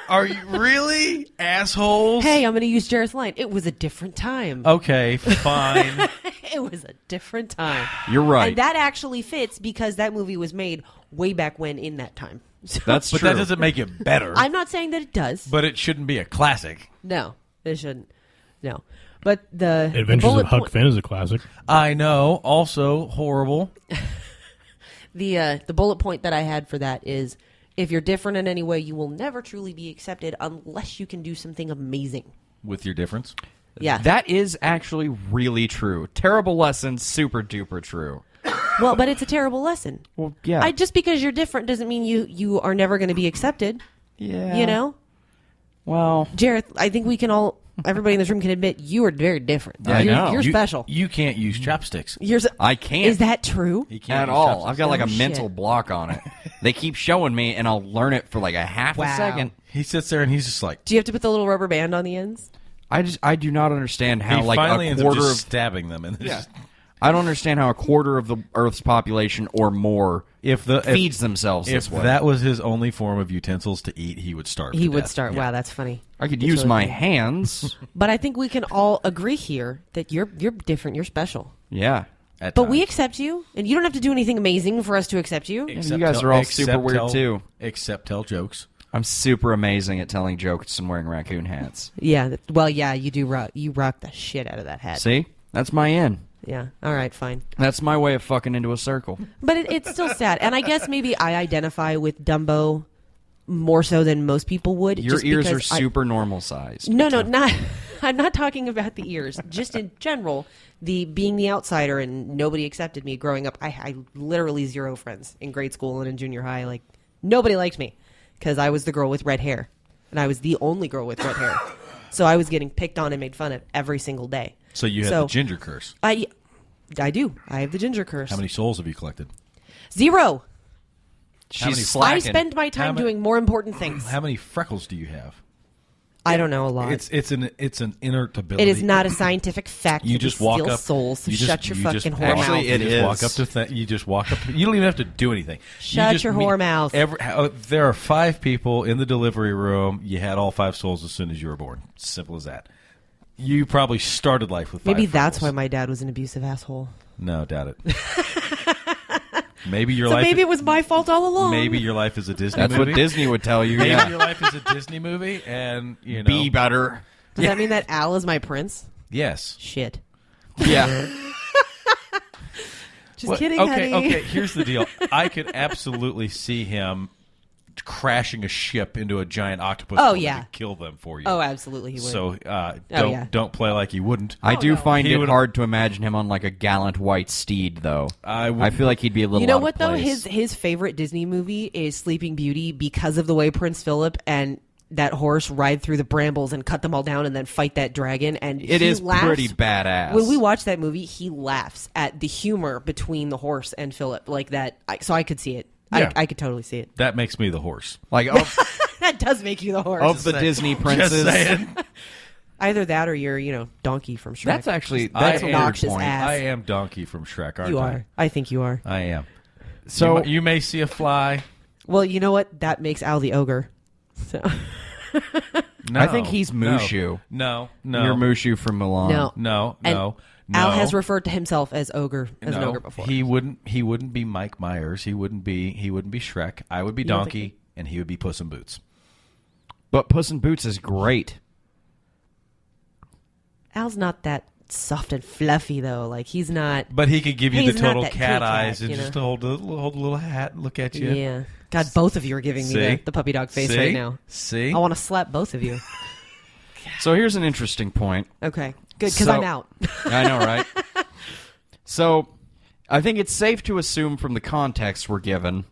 Are you really assholes? Hey, I'm going to use Jareth's line. It was a different time. Okay, fine. It was a different time. You're right. And that actually fits because that movie was made way back when in that time. So, That's But true. that doesn't make it better. I'm not saying that it does. But it shouldn't be a classic. No, it shouldn't. No. But the Adventures bullet of Huck point- Finn is a classic. I know. Also horrible. the bullet point that I had for that is if you're different in any way, you will never truly be accepted unless you can do something amazing. With your difference. Yeah. That is actually really true. Terrible lesson, super duper true. Well, but it's a terrible lesson. Well, yeah. Just because you're different doesn't mean you are never going to be accepted. Yeah. You know? Well, Jareth, I think we can all, everybody in this room can admit you are very different. I you're, know. You're You- special. You can't use chopsticks. I can't. Is that true? He can't at use all? chopsticks. I've got like Oh, a mental shit. block on it. They keep showing me, and I'll learn it for like a half Wow. a second. He sits there and he's just like, Do you have to put the little rubber band on the ends? I do not understand how he like finally a ends up quarter just of stabbing them. And yeah. I don't understand how a quarter of the Earth's population or more feeds themselves If this way. that was his only form of utensils to eat, he would starve. He to would death. start. Yeah. Wow, that's funny. I could That's use really my funny. hands. But I think we can all agree here that you're different. You're special. Yeah. At But we times. accept you, and you don't have to do anything amazing for us to accept you. Except you guys tell- are all except super weird, tell- too. Except tell jokes. I'm super amazing at telling jokes and wearing raccoon hats. Yeah. Well, yeah, you do rock. You rock the shit out of that hat. See? That's my in. Yeah. All right. Fine. That's my way of fucking into a circle. But it's still sad, and I guess maybe I identify with Dumbo more so than most people would. Your just ears are because I- super normal sized. No, not. I'm not talking about the ears. Just in general, being the outsider and nobody accepted me growing up. I literally zero friends in grade school and in junior high. Like nobody liked me because I was the girl with red hair, and I was the only girl with red hair. So I was getting picked on and made fun of every single day. So you have the ginger curse. I do. I have the ginger curse. How many souls have you collected? 0. many- She's I slacking. spend my time many- doing more important things. How many freckles do you have? I don't know a lot. It's an inert ability. It is not a scientific fact. You that just we walk steal up. souls. So you shut your you fucking whore Actually, mouth. You it just is. walk up to. You just walk up. You don't even have to do anything. Shut You just your meet whore mouth. There are 5 people in the delivery room. You had all 5 souls as soon as you were born. Simple as that. You probably started life with 5 Maybe that's why freckles. my dad was an abusive asshole. No, doubt it. Maybe your So life. maybe it was my fault all along. Maybe your life is a Disney That's movie. what Disney would tell you. Maybe Yeah. your life is a Disney movie, and Be better. Does that mean that Al is my prince? Yes. Shit. Yeah. Just kidding, okay, honey. okay. Here's the deal. I could absolutely see him crashing a ship into a giant octopus. Oh, and yeah. kill them for you. Oh, absolutely, he would. So yeah. don't play like you wouldn't. I do find He it would- hard to imagine him on like a gallant white steed, though. I feel like he'd be a little. You know out what of though? place. His favorite Disney movie is Sleeping Beauty because of the way Prince Philip and that horse ride through the brambles and cut them all down and then fight that dragon. And It he is laughs. pretty badass. When we watch that movie, he laughs at the humor between the horse and Philip like that. So I could see it. Yeah. I could totally see it. That makes me the horse. like of, That does make you the horse. of the Disney princes. Just saying. Either that or you're, Donkey from Shrek. That's actually I that's a weird obnoxious point. ass. I am Donkey from Shrek, aren't You I? are. I think you are. I am. So you may see a fly. Well, you know what? That makes Al the ogre. So No, I think he's Mushu. No. You're Mushu from Mulan. no. No. And No. Al has referred to himself as ogre an No, ogre before. He wouldn't be Mike Myers. He wouldn't be Shrek. I would be don't Donkey, think and he would be Puss in Boots. But Puss in Boots is great. Al's not that soft and fluffy though. Like he's not. But he could give you He's the not total that cat kitty eyes cat, and you just know? hold a little hat and look at you. Yeah. God, both of you are giving me See? the puppy dog face See? right now. See? I want to slap both of you. So here's an interesting point. Okay, good because So- I'm out. I know, right? So, I think it's safe to assume from the context we're given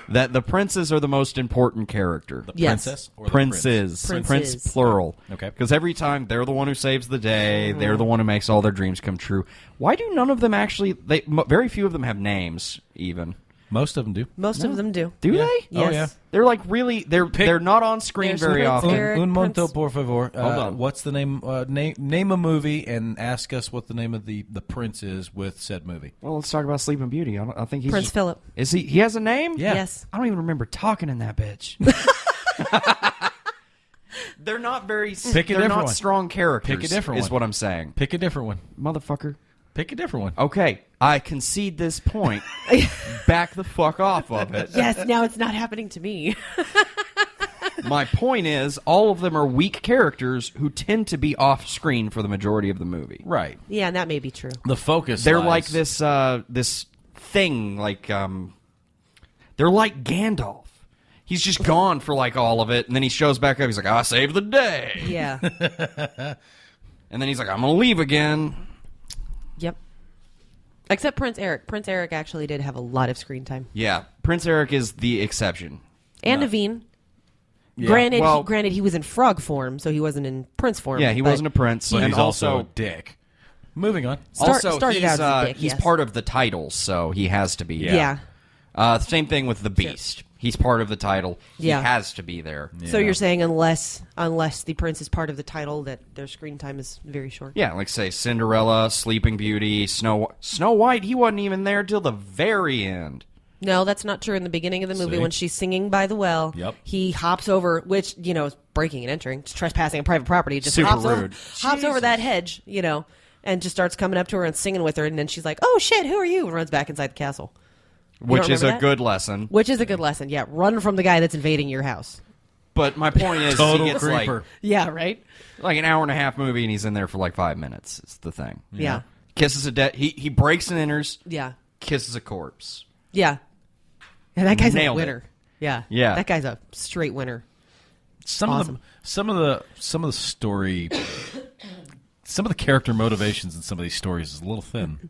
that the princes are the most important character. The Yes. princess or the Princes. Princes. Prince plural. Okay. Because every time they're the one who saves the day, they're the one who makes all their dreams come true. Why do none of them actually? Very few of them have names. Even Most of them do. Most of them do. do Yeah. they? Yes. Oh, yeah. They're like really. They're not on screen There's very Prince often. Eric, Un momento, Prince- por favor. Hold on. What's the name? Name a movie and ask us what the name of the prince is with said movie. Well, let's talk about Sleeping Beauty. I think he's Prince just- Philip. Is he? He has a name? Yeah. Yes. I don't even remember talking in that bitch. They're not very. Pick a they're different not one. strong characters. Pick a different is one. what I'm saying, Pick a different one. motherfucker. Pick a different one. Okay, I concede this point. Back the fuck off of it. Yes. Now it's not happening to me. My point is, all of them are weak characters who tend to be off screen for the majority of the movie. Right. Yeah, and that may be true. The focus. They're lies- like this thing, like they're like Gandalf. He's just gone for like all of it, and then he shows back up. He's like, "I saved the day," Yeah. and then he's like, "I'm gonna leave again." Yep. Except Prince Eric. Prince Eric actually did have a lot of screen time. Yeah, Prince Eric is the exception. And Naveen. Yeah. Granted, he was in frog form, so he wasn't in prince form. Yeah, he but wasn't a prince, But and he's also a dick. Moving on. started he's, out as a dick, he's yes. part of the title, so he has to be. Yeah. Same thing with the Beast. He's part of the title. Yeah. He has to be there. So you're saying unless the prince is part of the title, that their screen time is very short. Yeah, like say Cinderella, Sleeping Beauty, Snow White. He wasn't even there till the very end. No, that's not true. In the beginning of the movie, See? when she's singing by the well, Yep. he hops over, which is breaking and entering, it's trespassing on private property. Just Super hops rude. over that hedge, and just starts coming up to her and singing with her. And then she's like, "Oh shit, who are you?" and runs back inside the castle. Which is a remember that? good lesson. Which is a good lesson. Yeah, run from the guy that's invading your house. But my point is, Total he gets creeper. Yeah, right. like an hour and a half movie, and he's in there for like 5 minutes. It's the thing. Yeah, Kisses a dead. He breaks and enters. yeah, Kisses a corpse. yeah. And that guy's Nailed a it. winner. Yeah, Yeah. That guy's a straight winner. Some Awesome. of the story, some of the character motivations in some of these stories is a little thin.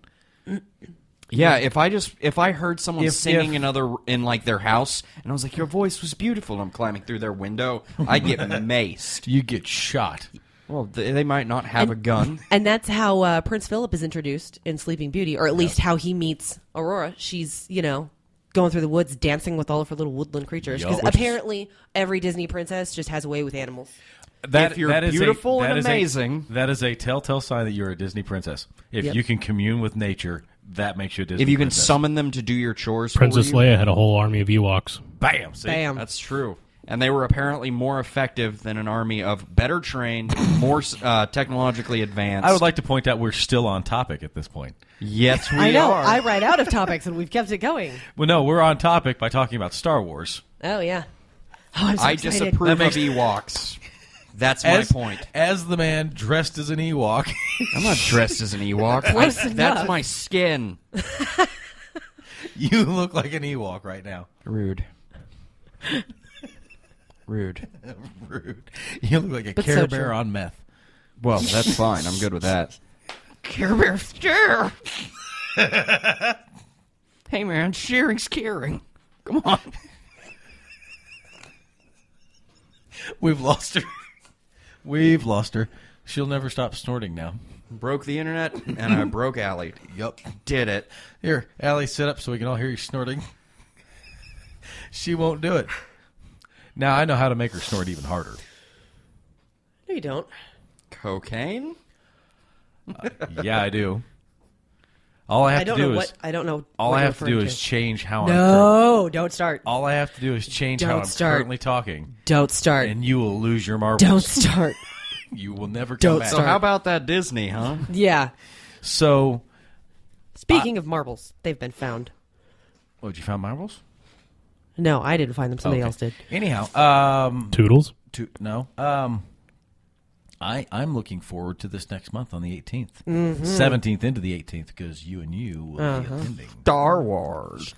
Yeah, if I heard someone If- singing in like their house, and I was like, "Your voice was beautiful," and I'm climbing through their window, I get maced. You get shot. Well, they might not have a gun. And that's how Prince Philip is introduced in Sleeping Beauty, or at least how he meets Aurora. She's, going through the woods dancing with all of her little woodland creatures. Yup. Because Which is- apparently every Disney princess just has a way with animals. If you're is beautiful that and is amazing- that is a telltale sign that you're a Disney princess. If Yep. you can commune with nature, that makes you a Disney If you can princess. summon them to do your chores Princess for you. Leia had a whole army of Ewoks. Bam! See? Bam. That's true. and they were apparently more effective than an army of better trained, more technologically advanced. I would like to point out we're still on topic at this point. Yes, we I know. are. I ran out of topics, and we've kept it going. Well, no, we're on topic by talking about Star Wars. Oh, yeah. Oh, I'm so I excited. disapprove of Ewoks. That's my point. As the man dressed as an Ewok. I'm not dressed as an Ewok. Close enough. That's my skin. You look like an Ewok right now. Rude. Rude. Rude. You look like a But Care so Bear true. on meth. Well, that's fine. I'm good with that. Care Bear stir. Hey, man, sharing's caring. Come on. We've lost her. We've lost her. She'll never stop snorting now. Broke the internet, and I broke Allie. Yup. Did it. Here, Allie, sit up so we can all hear you snorting. She won't do it. Now, I know how to make her snort even harder. No, you don't. Cocaine? Yeah, I do. All I have I don't to do know is what. I don't know. all what I you're have to do referring is change how I'm No, don't start. all I have to do is change how Don't I'm start. currently talking, Don't start. and you will lose your marbles. Don't start. You will never come Don't back. So start. how about that Disney, huh? Yeah. So, Speaking of marbles, they've been found. did you find marbles? No, I didn't find them. Somebody Okay. else did. Anyhow, Toodles? no. I'm looking forward to this next month on the 18th. 17th into the 18th, because you will be attending. Star Wars.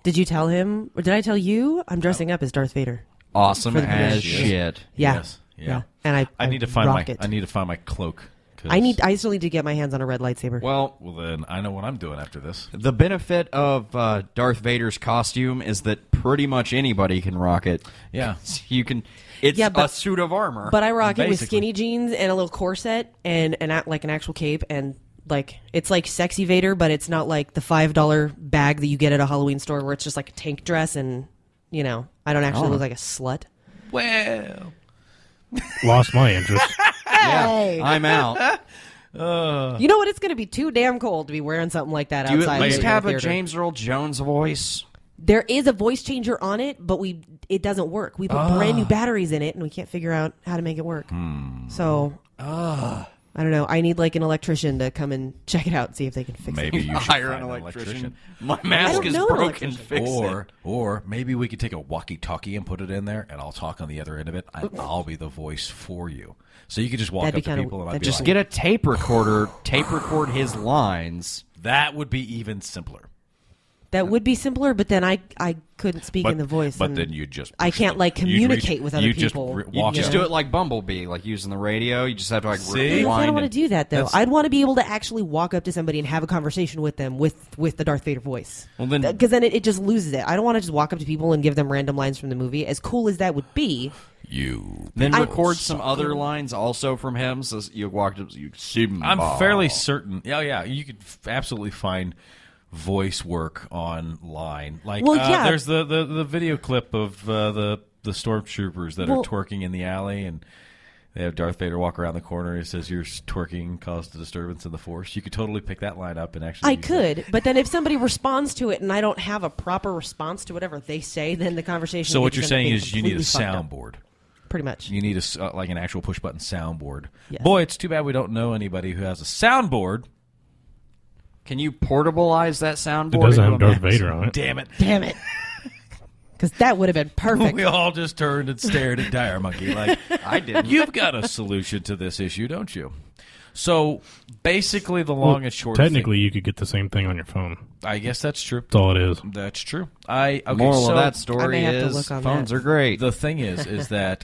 Did you tell him, or did I tell you? I'm dressing up as Darth Vader. Awesome For the as convention. shit. Yeah. Yes. Yeah. And I need to find rock my it. I need to find my cloak. 'cause- I still need to get my hands on a red lightsaber. Well, Well, then I know what I'm doing after this. the benefit of Darth Vader's costume is that pretty much anybody can rock it. Yeah. You can. It's Yeah, but- a suit of armor. But I rock it with Basically. skinny jeans and a little corset and like an actual cape, and like it's like sexy Vader, but it's not like the $5 bag that you get at a Halloween store where it's just like a tank dress and I don't actually look like a slut. Well, Lost my interest. Hey, I'm out. you know what? It's going to be too damn cold to be wearing something like that Do you outside. at least of the have a theater. James Earl Jones voice? There is a voice changer on it, but it doesn't work. We put brand new batteries in it, and we can't figure out how to make it work. So, I don't know. I need like an electrician to come and check it out and see if they can fix maybe it. you should Hire find an an electrician. electrician. My I mask don't is know an broken. electrician. Fix it. Or maybe we could take a walkie-talkie and put it in there, and I'll talk on the other end of it. I'll be the voice for you, so you could just walk That'd up be to kinda- people and I'd that'd be Just like, get a tape recorder. Tape record his lines. that would be even simpler. That would be simpler, but then I couldn't speak in the voice. But and then you just I can't like communicate with other you just people. walk Just up. do it like Bumblebee, like using the radio. You just have to like See? I don't rewind. want to and- do that though. That's- I'd want to be able to actually walk up to somebody and have a conversation with them with the Darth Vader voice. Well, then- because then it just loses it. I don't want to just walk up to people and give them random lines from the movie. As cool as that would be, Then I- record some other lines also from him. So you walked up, you Simba. I'm fairly certain. Yeah, you could absolutely find voice work online. Like, Well, yeah. there's the video clip of the stormtroopers that Well- are twerking in the alley, and they have Darth Vader walk around the corner. And he says, "Your twerking caused a disturbance in the Force." You could totally pick that line up and actually. I use could. But then if somebody responds to it and I don't have a proper response to whatever they say, then the conversation. So what gets you're into saying being is you need a completely fucked up. soundboard. Pretty much. You need like an actual push button soundboard. Yes. Boy, it's too bad we don't know anybody who has a soundboard. Can you portabilize that soundboard? It doesn't into have a Darth Mac? Vader on it. Damn it. Damn it. Because that would have been perfect. We all just turned and stared at Dire Monkey like, I didn't. you've got a solution to this issue, don't you? So basically, the long and short. Technically, you could get the same thing on your phone. I guess that's true. That's all it is. That's true. Okay, Moral so of that I story may have to is look on phones that. are great. the thing is that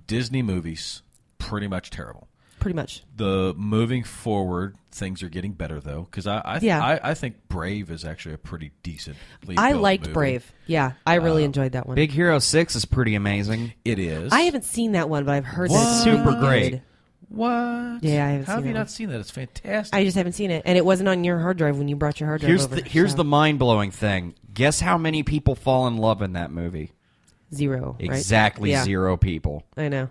Disney movies pretty much terrible. Pretty much. The moving forward, things are getting better though, because I think Brave is actually a pretty decent. I liked Brave. Yeah, I really enjoyed that one. Big Hero 6 is pretty amazing. It is. I haven't seen that one, but I've heard What? that it's Super really great. good. What? Yeah, I haven't How seen have you that not one. seen that? It's fantastic. I just haven't seen it, and it wasn't on your hard drive when you brought your hard drive over. Here's so. the mind blowing thing. Guess how many people fall in love in that movie? 0. Right? Exactly Yeah, 0 people. I know.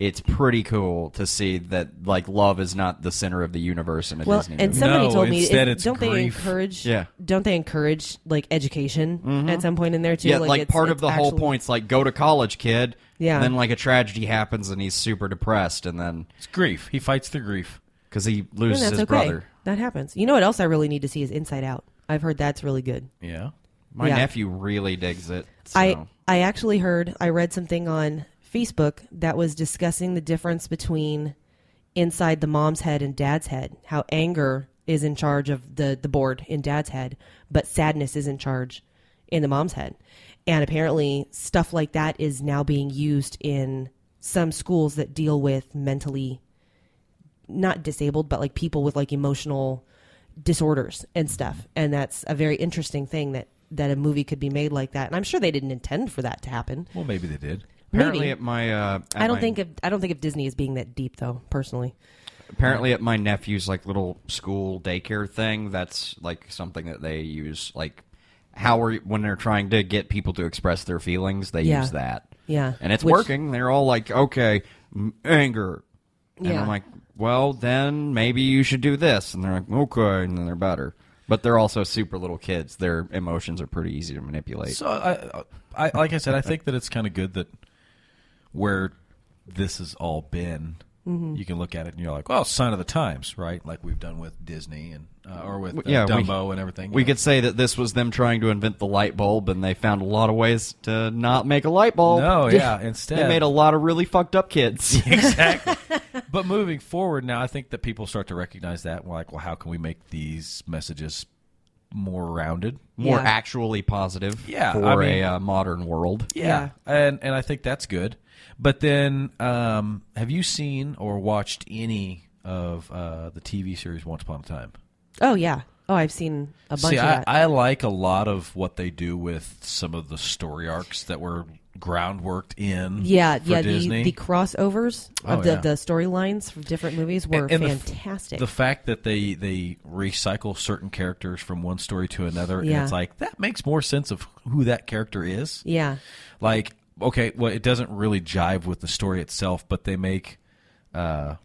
it's pretty cool to see that like love is not the center of the universe in a Disney movie. And somebody No, told me, instead it's don't they grief. encourage? Yeah. Don't they encourage like education at some point in there too? Yeah, like it's- part of it's the whole actually- point's like go to college, kid. Yeah. And then like a tragedy happens and he's super depressed, and then It's grief. He fights the grief. because he And loses that's his okay. brother. That happens. You know what else I really need to see is Inside Out. I've heard that's really good. Yeah. My Yeah. nephew really digs it. So. I actually I read something on Facebook that was discussing the difference between inside the mom's head and dad's head. How anger is in charge of the board in dad's head, but sadness is in charge in the mom's head. And apparently stuff like that is now being used in some schools that deal with mentally not disabled, but like people with like emotional disorders and stuff. And that's a very interesting thing that a movie could be made like that. And I'm sure they didn't intend for that to happen. Well, maybe they did. Apparently Maybe. at my I don't think of Disney as being that deep though, personally. apparently at my nephew's like little school daycare thing, that's like something that they use like when they're trying to get people to express their feelings, they Yeah. use that. Yeah. And it's Which- working. They're all like, "Okay, anger." And Yeah. I'm like, "Well, then maybe you should do this." And they're like, "Okay," and then they're better. But they're also super little kids. Their emotions are pretty easy to manipulate. So, I like I said, I think that it's kind of good that where this has all been, you can look at it and you're like, well, sign of the times, right? Like we've done with Disney and or with Dumbo and everything. We could say that this was them trying to invent the light bulb, and they found a lot of ways to not make a light bulb. No, yeah, instead. They made a lot of really fucked up kids. Exactly. But moving forward now, I think that people start to recognize that. We're like, well, how can we make these messages more rounded? More Yeah. actually positive Yeah, for I mean- a modern world. Yeah. And I think that's good. But then, have you seen or watched any of the TV series Once Upon a Time? Oh yeah. Oh, I've seen a bunch See, of that. I like a lot of what they do with some of the story arcs that were groundworked in yeah, for yeah. Disney. The crossovers Oh, of yeah. the storylines from different movies were And fantastic. The fact that they recycle certain characters from one story to another, and Yeah. it's like, that makes more sense of who that character is. yeah. Like, okay, well, it doesn't really jive with the story itself, but they make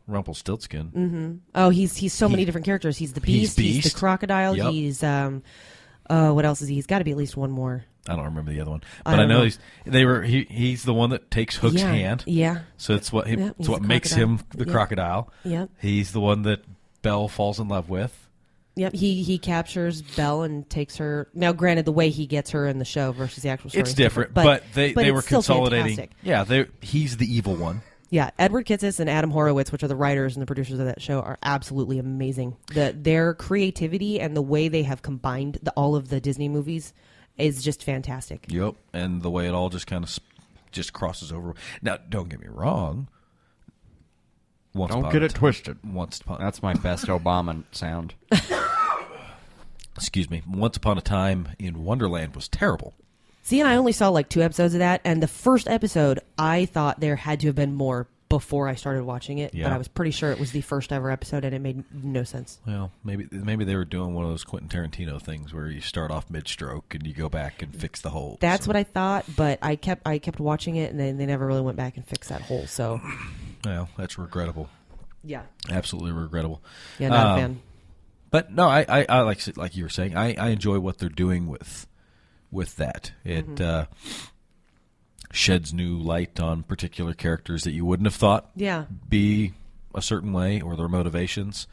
Rumpelstiltskin. Oh, he's so many different characters. He's the He's beast. He's Beast. the crocodile. Yep. He's what else is he? He's got to be at least one more. I don't remember the other one, I but I don't know know. he's the one that takes Hook's yeah. hand. Yeah. So it's what Yep, it's he's what the makes him crocodile. the Yep. crocodile. Yep. He's the one that Belle falls in love with. Yep. He captures Belle and takes her. Now, granted, the way he gets her in the show versus the actual story It's is different, but they it's were still consolidating. fantastic. Yeah, he's the evil one. Yeah, Edward Kitsis and Adam Horowitz, which are the writers and the producers of that show, are absolutely amazing. Their creativity and the way they have combined all of the Disney movies is just fantastic. Yep, and the way it all just kind of just crosses over. Now, don't get me wrong. Don't get it twisted. Once upon That's my best Obama sound. excuse me. Once Upon a Time in Wonderland was terrible. See, and I only saw like 2 episodes of that, and the first episode, I thought there had to have been more before I started watching it, Yeah. but I was pretty sure it was the first ever episode, and it made no sense. Well, maybe they were doing one of those Quentin Tarantino things where you start off mid-stroke and you go back and fix the hole. That's what I thought, but I kept watching it, and then they never really went back and fixed that hole. So, Well, that's regrettable. yeah, Absolutely regrettable. yeah, not a fan. But no, I like you were saying. I enjoy what they're doing with that. It sheds new light on particular characters that you wouldn't have thought Yeah, be a certain way or their motivations,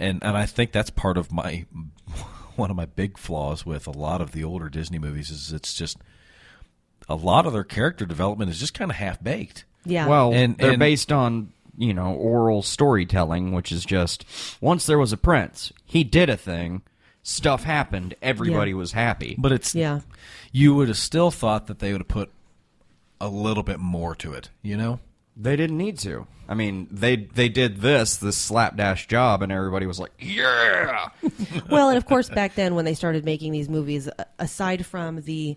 and I think that's part of one of my big flaws with a lot of the older Disney movies is it's just a lot of their character development is just kind of half baked. yeah. Well, they're and- based on, oral storytelling, which is just, once there was a prince, he did a thing, stuff happened, everybody Yeah. was happy. But it's yeah. you would have still thought that they would have put a little bit more to it, They didn't need to. I mean, they did this slapdash job, and everybody was like, yeah! Well, and of course, back then when they started making these movies, aside from the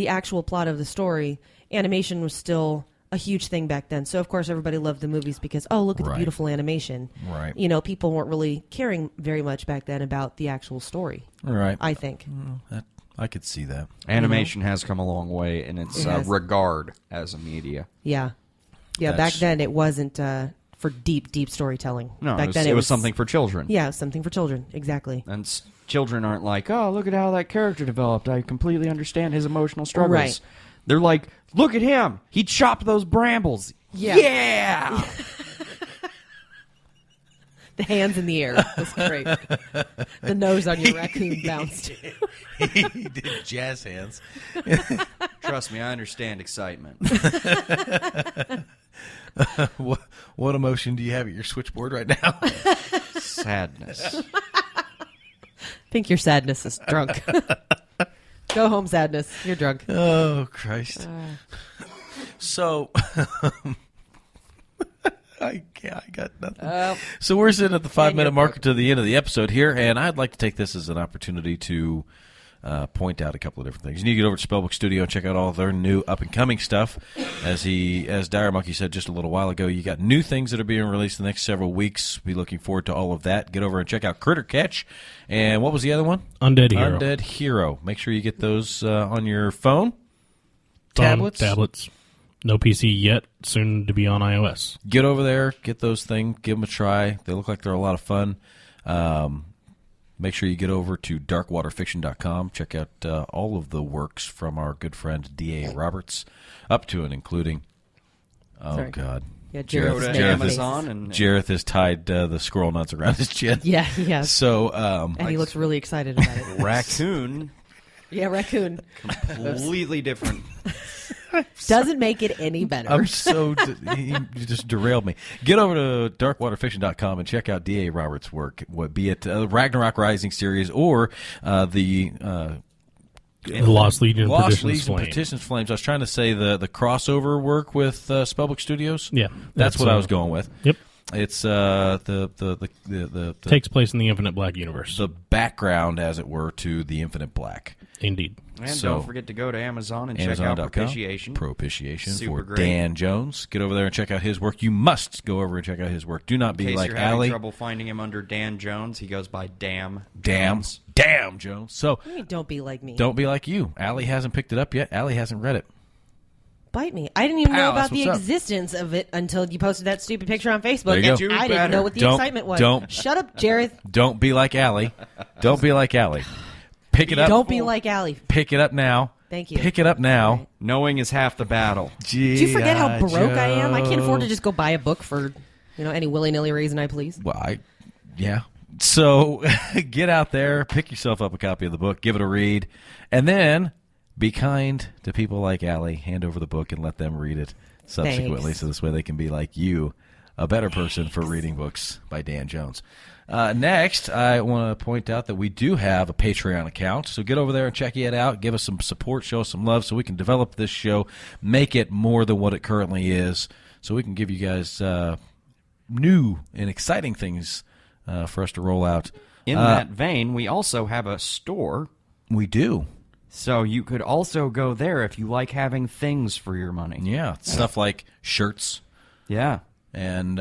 actual plot of the story, animation was still a huge thing back then. So of course, everybody loved the movies because look at the Right. beautiful animation. Right. People weren't really caring very much back then about the actual story. All right. I think. I could see that. Animation has come a long way in its It has. regard as a media. Yeah. Yeah, back That's- then it wasn't for deep storytelling. No, back it was, then it was something for children. Yeah, it was something for children. Exactly. And children aren't like, oh, look at how that character developed. I completely understand his emotional struggles. Right. They're like, look at him. He chopped those brambles. Yeah. Yeah. The hands in the air. That's great. The nose on your raccoon bounced. He did jazz hands. Trust me, I understand excitement. What emotion do you have at your switchboard right now? Sadness. I think your sadness is drunk. Go home, sadness. You're drunk. Oh, Christ. So, I got nothing. So we're sitting at the 5-minute marker to the end of the episode here, and I'd like to take this as an opportunity to point out a couple of different things. You need to get over to Spellbook Studio and check out all their new up-and-coming stuff. As Dire Monkey said just a little while ago, you got new things that are being released in the next several weeks. Be looking forward to all of that. Get over and check out Critter Catch. And what was the other one? Undead Hero. Undead Hero. Make sure you get those on your phone. Tablets. No PC yet. Soon to be on iOS. Get over there, get those things, give them a try. They look like they're a lot of fun. Make sure you get over to darkwaterfiction.com. Check out all of the works from our good friend D.A. Roberts, up to and including, Sorry. God. Yeah, Go Jared's to making Amazon faces. and Jareth has tied the squirrel nuts around his chin. Yeah, he has. So, And he looks really excited about it. raccoon, Yeah, raccoon. completely different. Doesn't make it any better. I'm so you just derailed me. Get over to darkwaterfiction.com and check out D.A. Roberts' work, be it Ragnarok Rising series or the Lost Legion Lost Petitions Legion Flame. Petitions Flames. I was trying to say the crossover work with Spellbook Studios. Yeah, that's what I was going with. Yep. It's the Takes place in the Infinite Black universe. the background, as it were, to the Infinite Black. Indeed. And So- don't forget to go to Amazon and check out Amazon.com. Propitiation. Propitiation Super for great. Dan Jones. Get over there and check out his work. You must go over and check out his work. Do not In be case like you're having Allie. trouble finding him under Dan Jones, he goes by Damn Jones. So What do you mean, don't be like me? don't be like you. Allie hasn't picked it up yet. Allie hasn't read it. Bite me. I didn't even know Pal, about that's the what's up. existence of it until you posted that stupid picture on Facebook. There you and go. I didn't know what the Don't- excitement was. don't- Shut up, Jareth. Don't be like Allie. Don't be like Allie. Pick it up. Don't be like Allie. Pick it up now. Thank you. Pick it up now. Knowing is half the battle. Did you forget how broke I am? I can't afford to just go buy a book for any willy-nilly reason I please. Well, yeah. So get out there, pick yourself up a copy of the book, give it a read, and then be kind to people like Allie. Hand over the book and let them read it subsequently, Thanks. so this way they can be like you, a better person for reading books by Dan Jones. Next, I want to point out that we do have a Patreon account, so get over there and check it out. Give us some support, show us some love, so we can develop this show, make it more than what it currently is, so we can give you guys new and exciting things for us to roll out. In that vein, we also have a store, We do. so you could also go there if you like having things for your money. Yeah, stuff like shirts Yeah. and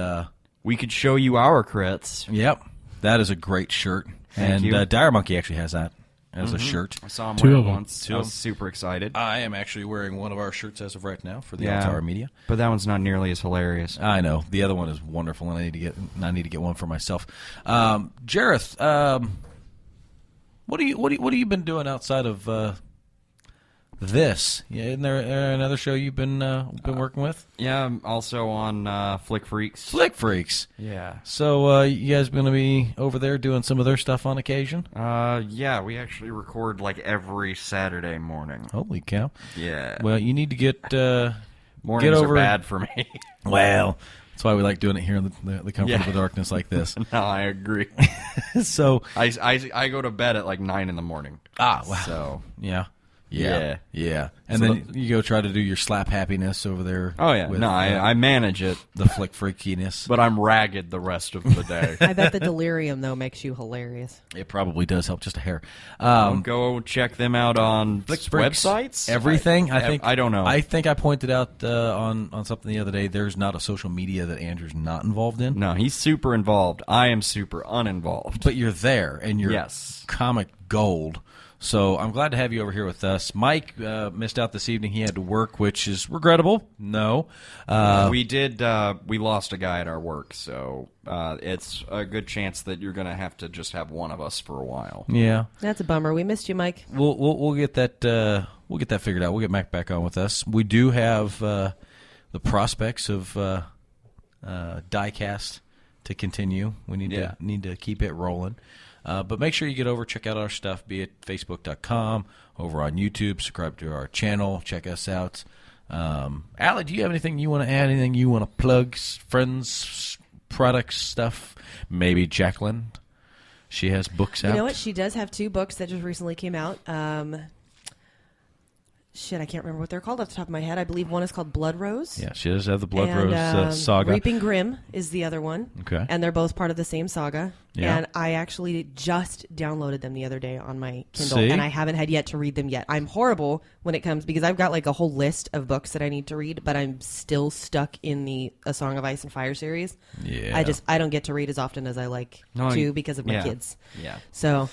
We could show you our crits. yep, that is a great shirt. Thank and you. Dire Monkey actually has that as a shirt. I saw him Two wear of it them. once. I was super excited. I am actually wearing one of our shirts as of right now for the Yeah. Altower Media. But that one's not nearly as hilarious. I know the other one is wonderful, and I need to get one for myself. Jareth, what have you been doing outside of this? Yeah, isn't there another show you've been working with? Yeah, I'm also on Flick Freaks. Flick Freaks. Yeah. So you guys going to be over there doing some of their stuff on occasion? Yeah, we actually record like every Saturday morning. Holy cow! Yeah. Well, you need to get Mornings get over. are bad for me. Well, that's why we like doing it here in the comfort Yeah. of the darkness like this. No, I agree. So I go to bed at like 9 in the morning. wow. So Yeah. Yeah. And So then you go try to do your slap happiness over there. oh yeah, with, no, I manage it, the flick freakiness. but I'm ragged the rest of the day. I bet the delirium though makes you hilarious. It probably does help just a hair. Go check them out on Flick Freaks. websites. Everything. I think I don't know. I think I pointed out on something the other day. There's not a social media that Andrew's not involved in. No, he's super involved. I am super uninvolved. But you're there, and you're Yes. comic gold. So I'm glad to have you over here with us. Mike missed out this evening. He had to work, which is regrettable. No. We lost a guy at our work, so it's a good chance that you're going to have to just have one of us for a while. Yeah. That's a bummer. We missed you, Mike. We'll get that figured out. We'll get Mac back on with us. We do have the prospects of diecast to continue. We need to keep it rolling. But make sure you get over, check out our stuff, be it facebook.com, over on YouTube, subscribe to our channel, check us out. Allie, do you have anything you want to add, anything you want to plug, friends, products, stuff? Maybe Jacqueline, she has books out. You know what? She does have 2 books that just recently came out. I can't remember what they're called off the top of my head. I believe one is called Blood Rose. Yeah, she does have the Blood Rose saga. Reaping Grim is the other one. Okay. And they're both part of the same saga. Yeah. And I actually just downloaded them the other day on my Kindle, See? and I haven't had yet to read them yet. I'm horrible when it comes, because I've got like a whole list of books that I need to read, but I'm still stuck in the A Song of Ice and Fire series. Yeah. I don't get to read as often as I like to because of my kids. Yeah. So...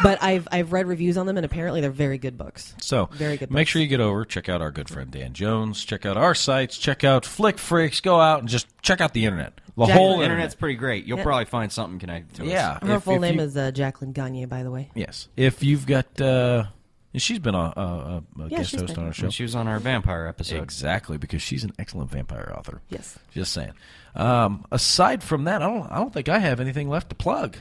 But I've read reviews on them, and apparently they're very good books. So very good. Make sure you get over, check out our good friend Dan Jones, check out our sites, check out Flick Freaks, go out and just check out the internet. The whole internet's pretty great. You'll probably find something connected to us. Yeah. Her full name is Jacqueline Gagne, by the way. Yes. If you've got... she's been a guest host on our show. She was on our vampire episode. Exactly, because she's an excellent vampire author. Yes. Just saying. Aside from that, I don't think I have anything left to plug.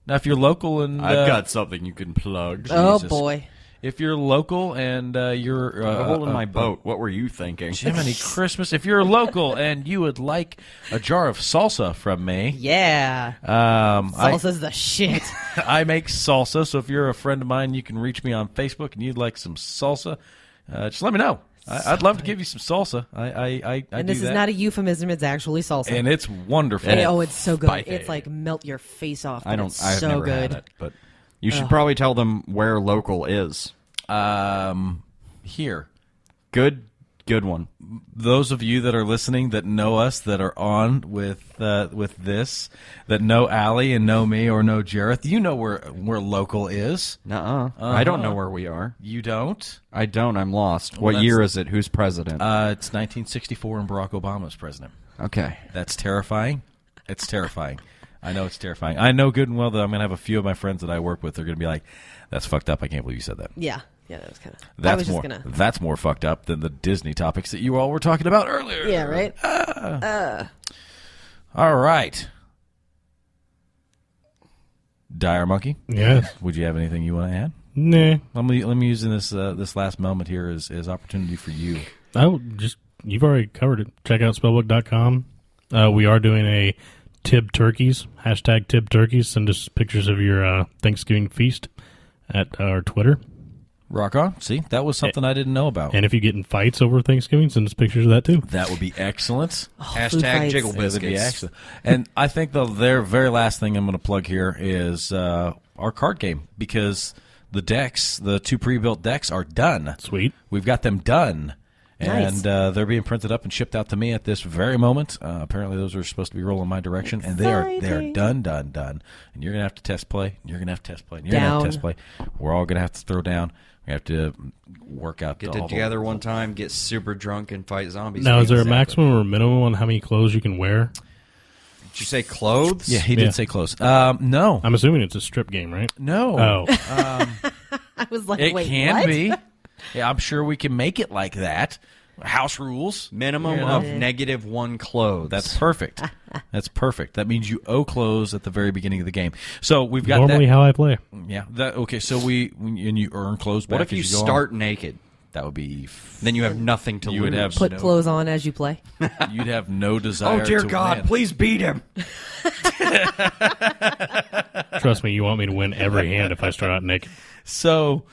Now, if you're local and... I've got something you can plug. Oh, boy. If you're local and you're... holding my boat. What were you thinking? Jiminy Christmas. If you're local and you would like a jar of salsa from me... Yeah. Salsa's the shit. I make salsa, so if you're a friend of mine, you can reach me on Facebook and you'd like some salsa. Just let me know. I'd love to give you some salsa. And this is not a euphemism; it's actually salsa, and it's wonderful. And, it's so good. It's like melt your face off. I've so never good. had it, but you should probably tell them where local is. Here, good one. Those of you that are listening that know us, that are on with this, that know Allie and know me or know Jareth, you know where local is. Nuh-uh. I don't know where we are. You don't? I don't. I'm lost. What year is it? Who's president? It's 1964 and Barack Obama's president. Okay. That's terrifying. It's terrifying. I know it's terrifying. I know good and well that I'm going to have a few of my friends that I work with. They're going to be like, that's fucked up. I can't believe you said that. Yeah. Yeah, that was kind of... That's more fucked up than the Disney topics that you all were talking about earlier. Yeah, right? All right. Dire Monkey? Yes. Would you have anything you want to add? Nah. Let me use this last moment here as opportunity for you. You've already covered it. Check out spellbook.com. We are doing a Tib Turkeys, hashtag Tib Turkeys. Send us pictures of your Thanksgiving feast at our Twitter. Rock on. See, that was something I didn't know about. And if you get in fights over Thanksgiving, send us pictures of that too. That would be excellent. Hashtag Jiggle That would be Biscuits. excellent. And I think their very last thing I'm going to plug here is our card game, because the decks, the 2 pre-built decks, are done. Sweet. We've got them done. Nice. And they're being printed up and shipped out to me at this very moment. Apparently, those are supposed to be rolling my direction, and they are done. And you're gonna have to test play. And you're gonna have to test play. And you're gonna have to test play. We're all gonna have to throw down. We have to work out. Get together one time, get super drunk, and fight zombies. Now, is there a maximum or minimum on how many clothes you can wear? Did you say clothes? Yeah, he did say clothes. No, I'm assuming it's a strip game, right? no. Oh, I was like, It wait, can what? be. Yeah, I'm sure we can make it like that. House rules. Minimum of -1 clothes. That's perfect. That's perfect. That means you owe clothes at the very beginning of the game. So we've got normally that. how I play. Yeah. Okay. So and you earn clothes back. What if you as you go start on? naked? That would be. Then you have nothing to You lose. would have Put clothes on as you play. You'd have no desire. Oh dear to God! win. Please beat him. Trust me, you want me to win every hand if I start out naked. So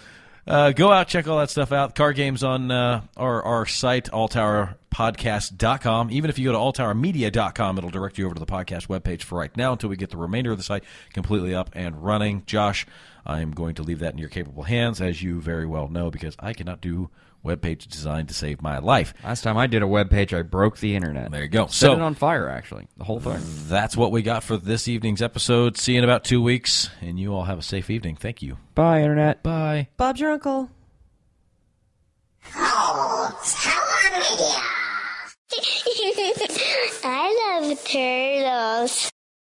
go out, check all that stuff out. Card games on our site, alltowerpodcast.com. Even if you go to alltowermedia.com, it'll direct you over to the podcast webpage for right now until we get the remainder of the site completely up and running. Josh, I am going to leave that in your capable hands, as you very well know, because I cannot do webpage designed to save my life. Last time I did a web page, I broke the internet. There you go. Set it on fire, actually. The whole thing. That's what we got for this evening's episode. See you in about 2 weeks, and you all have a safe evening. Thank you. Bye, internet. Bye. Bob's your uncle. I love turtles.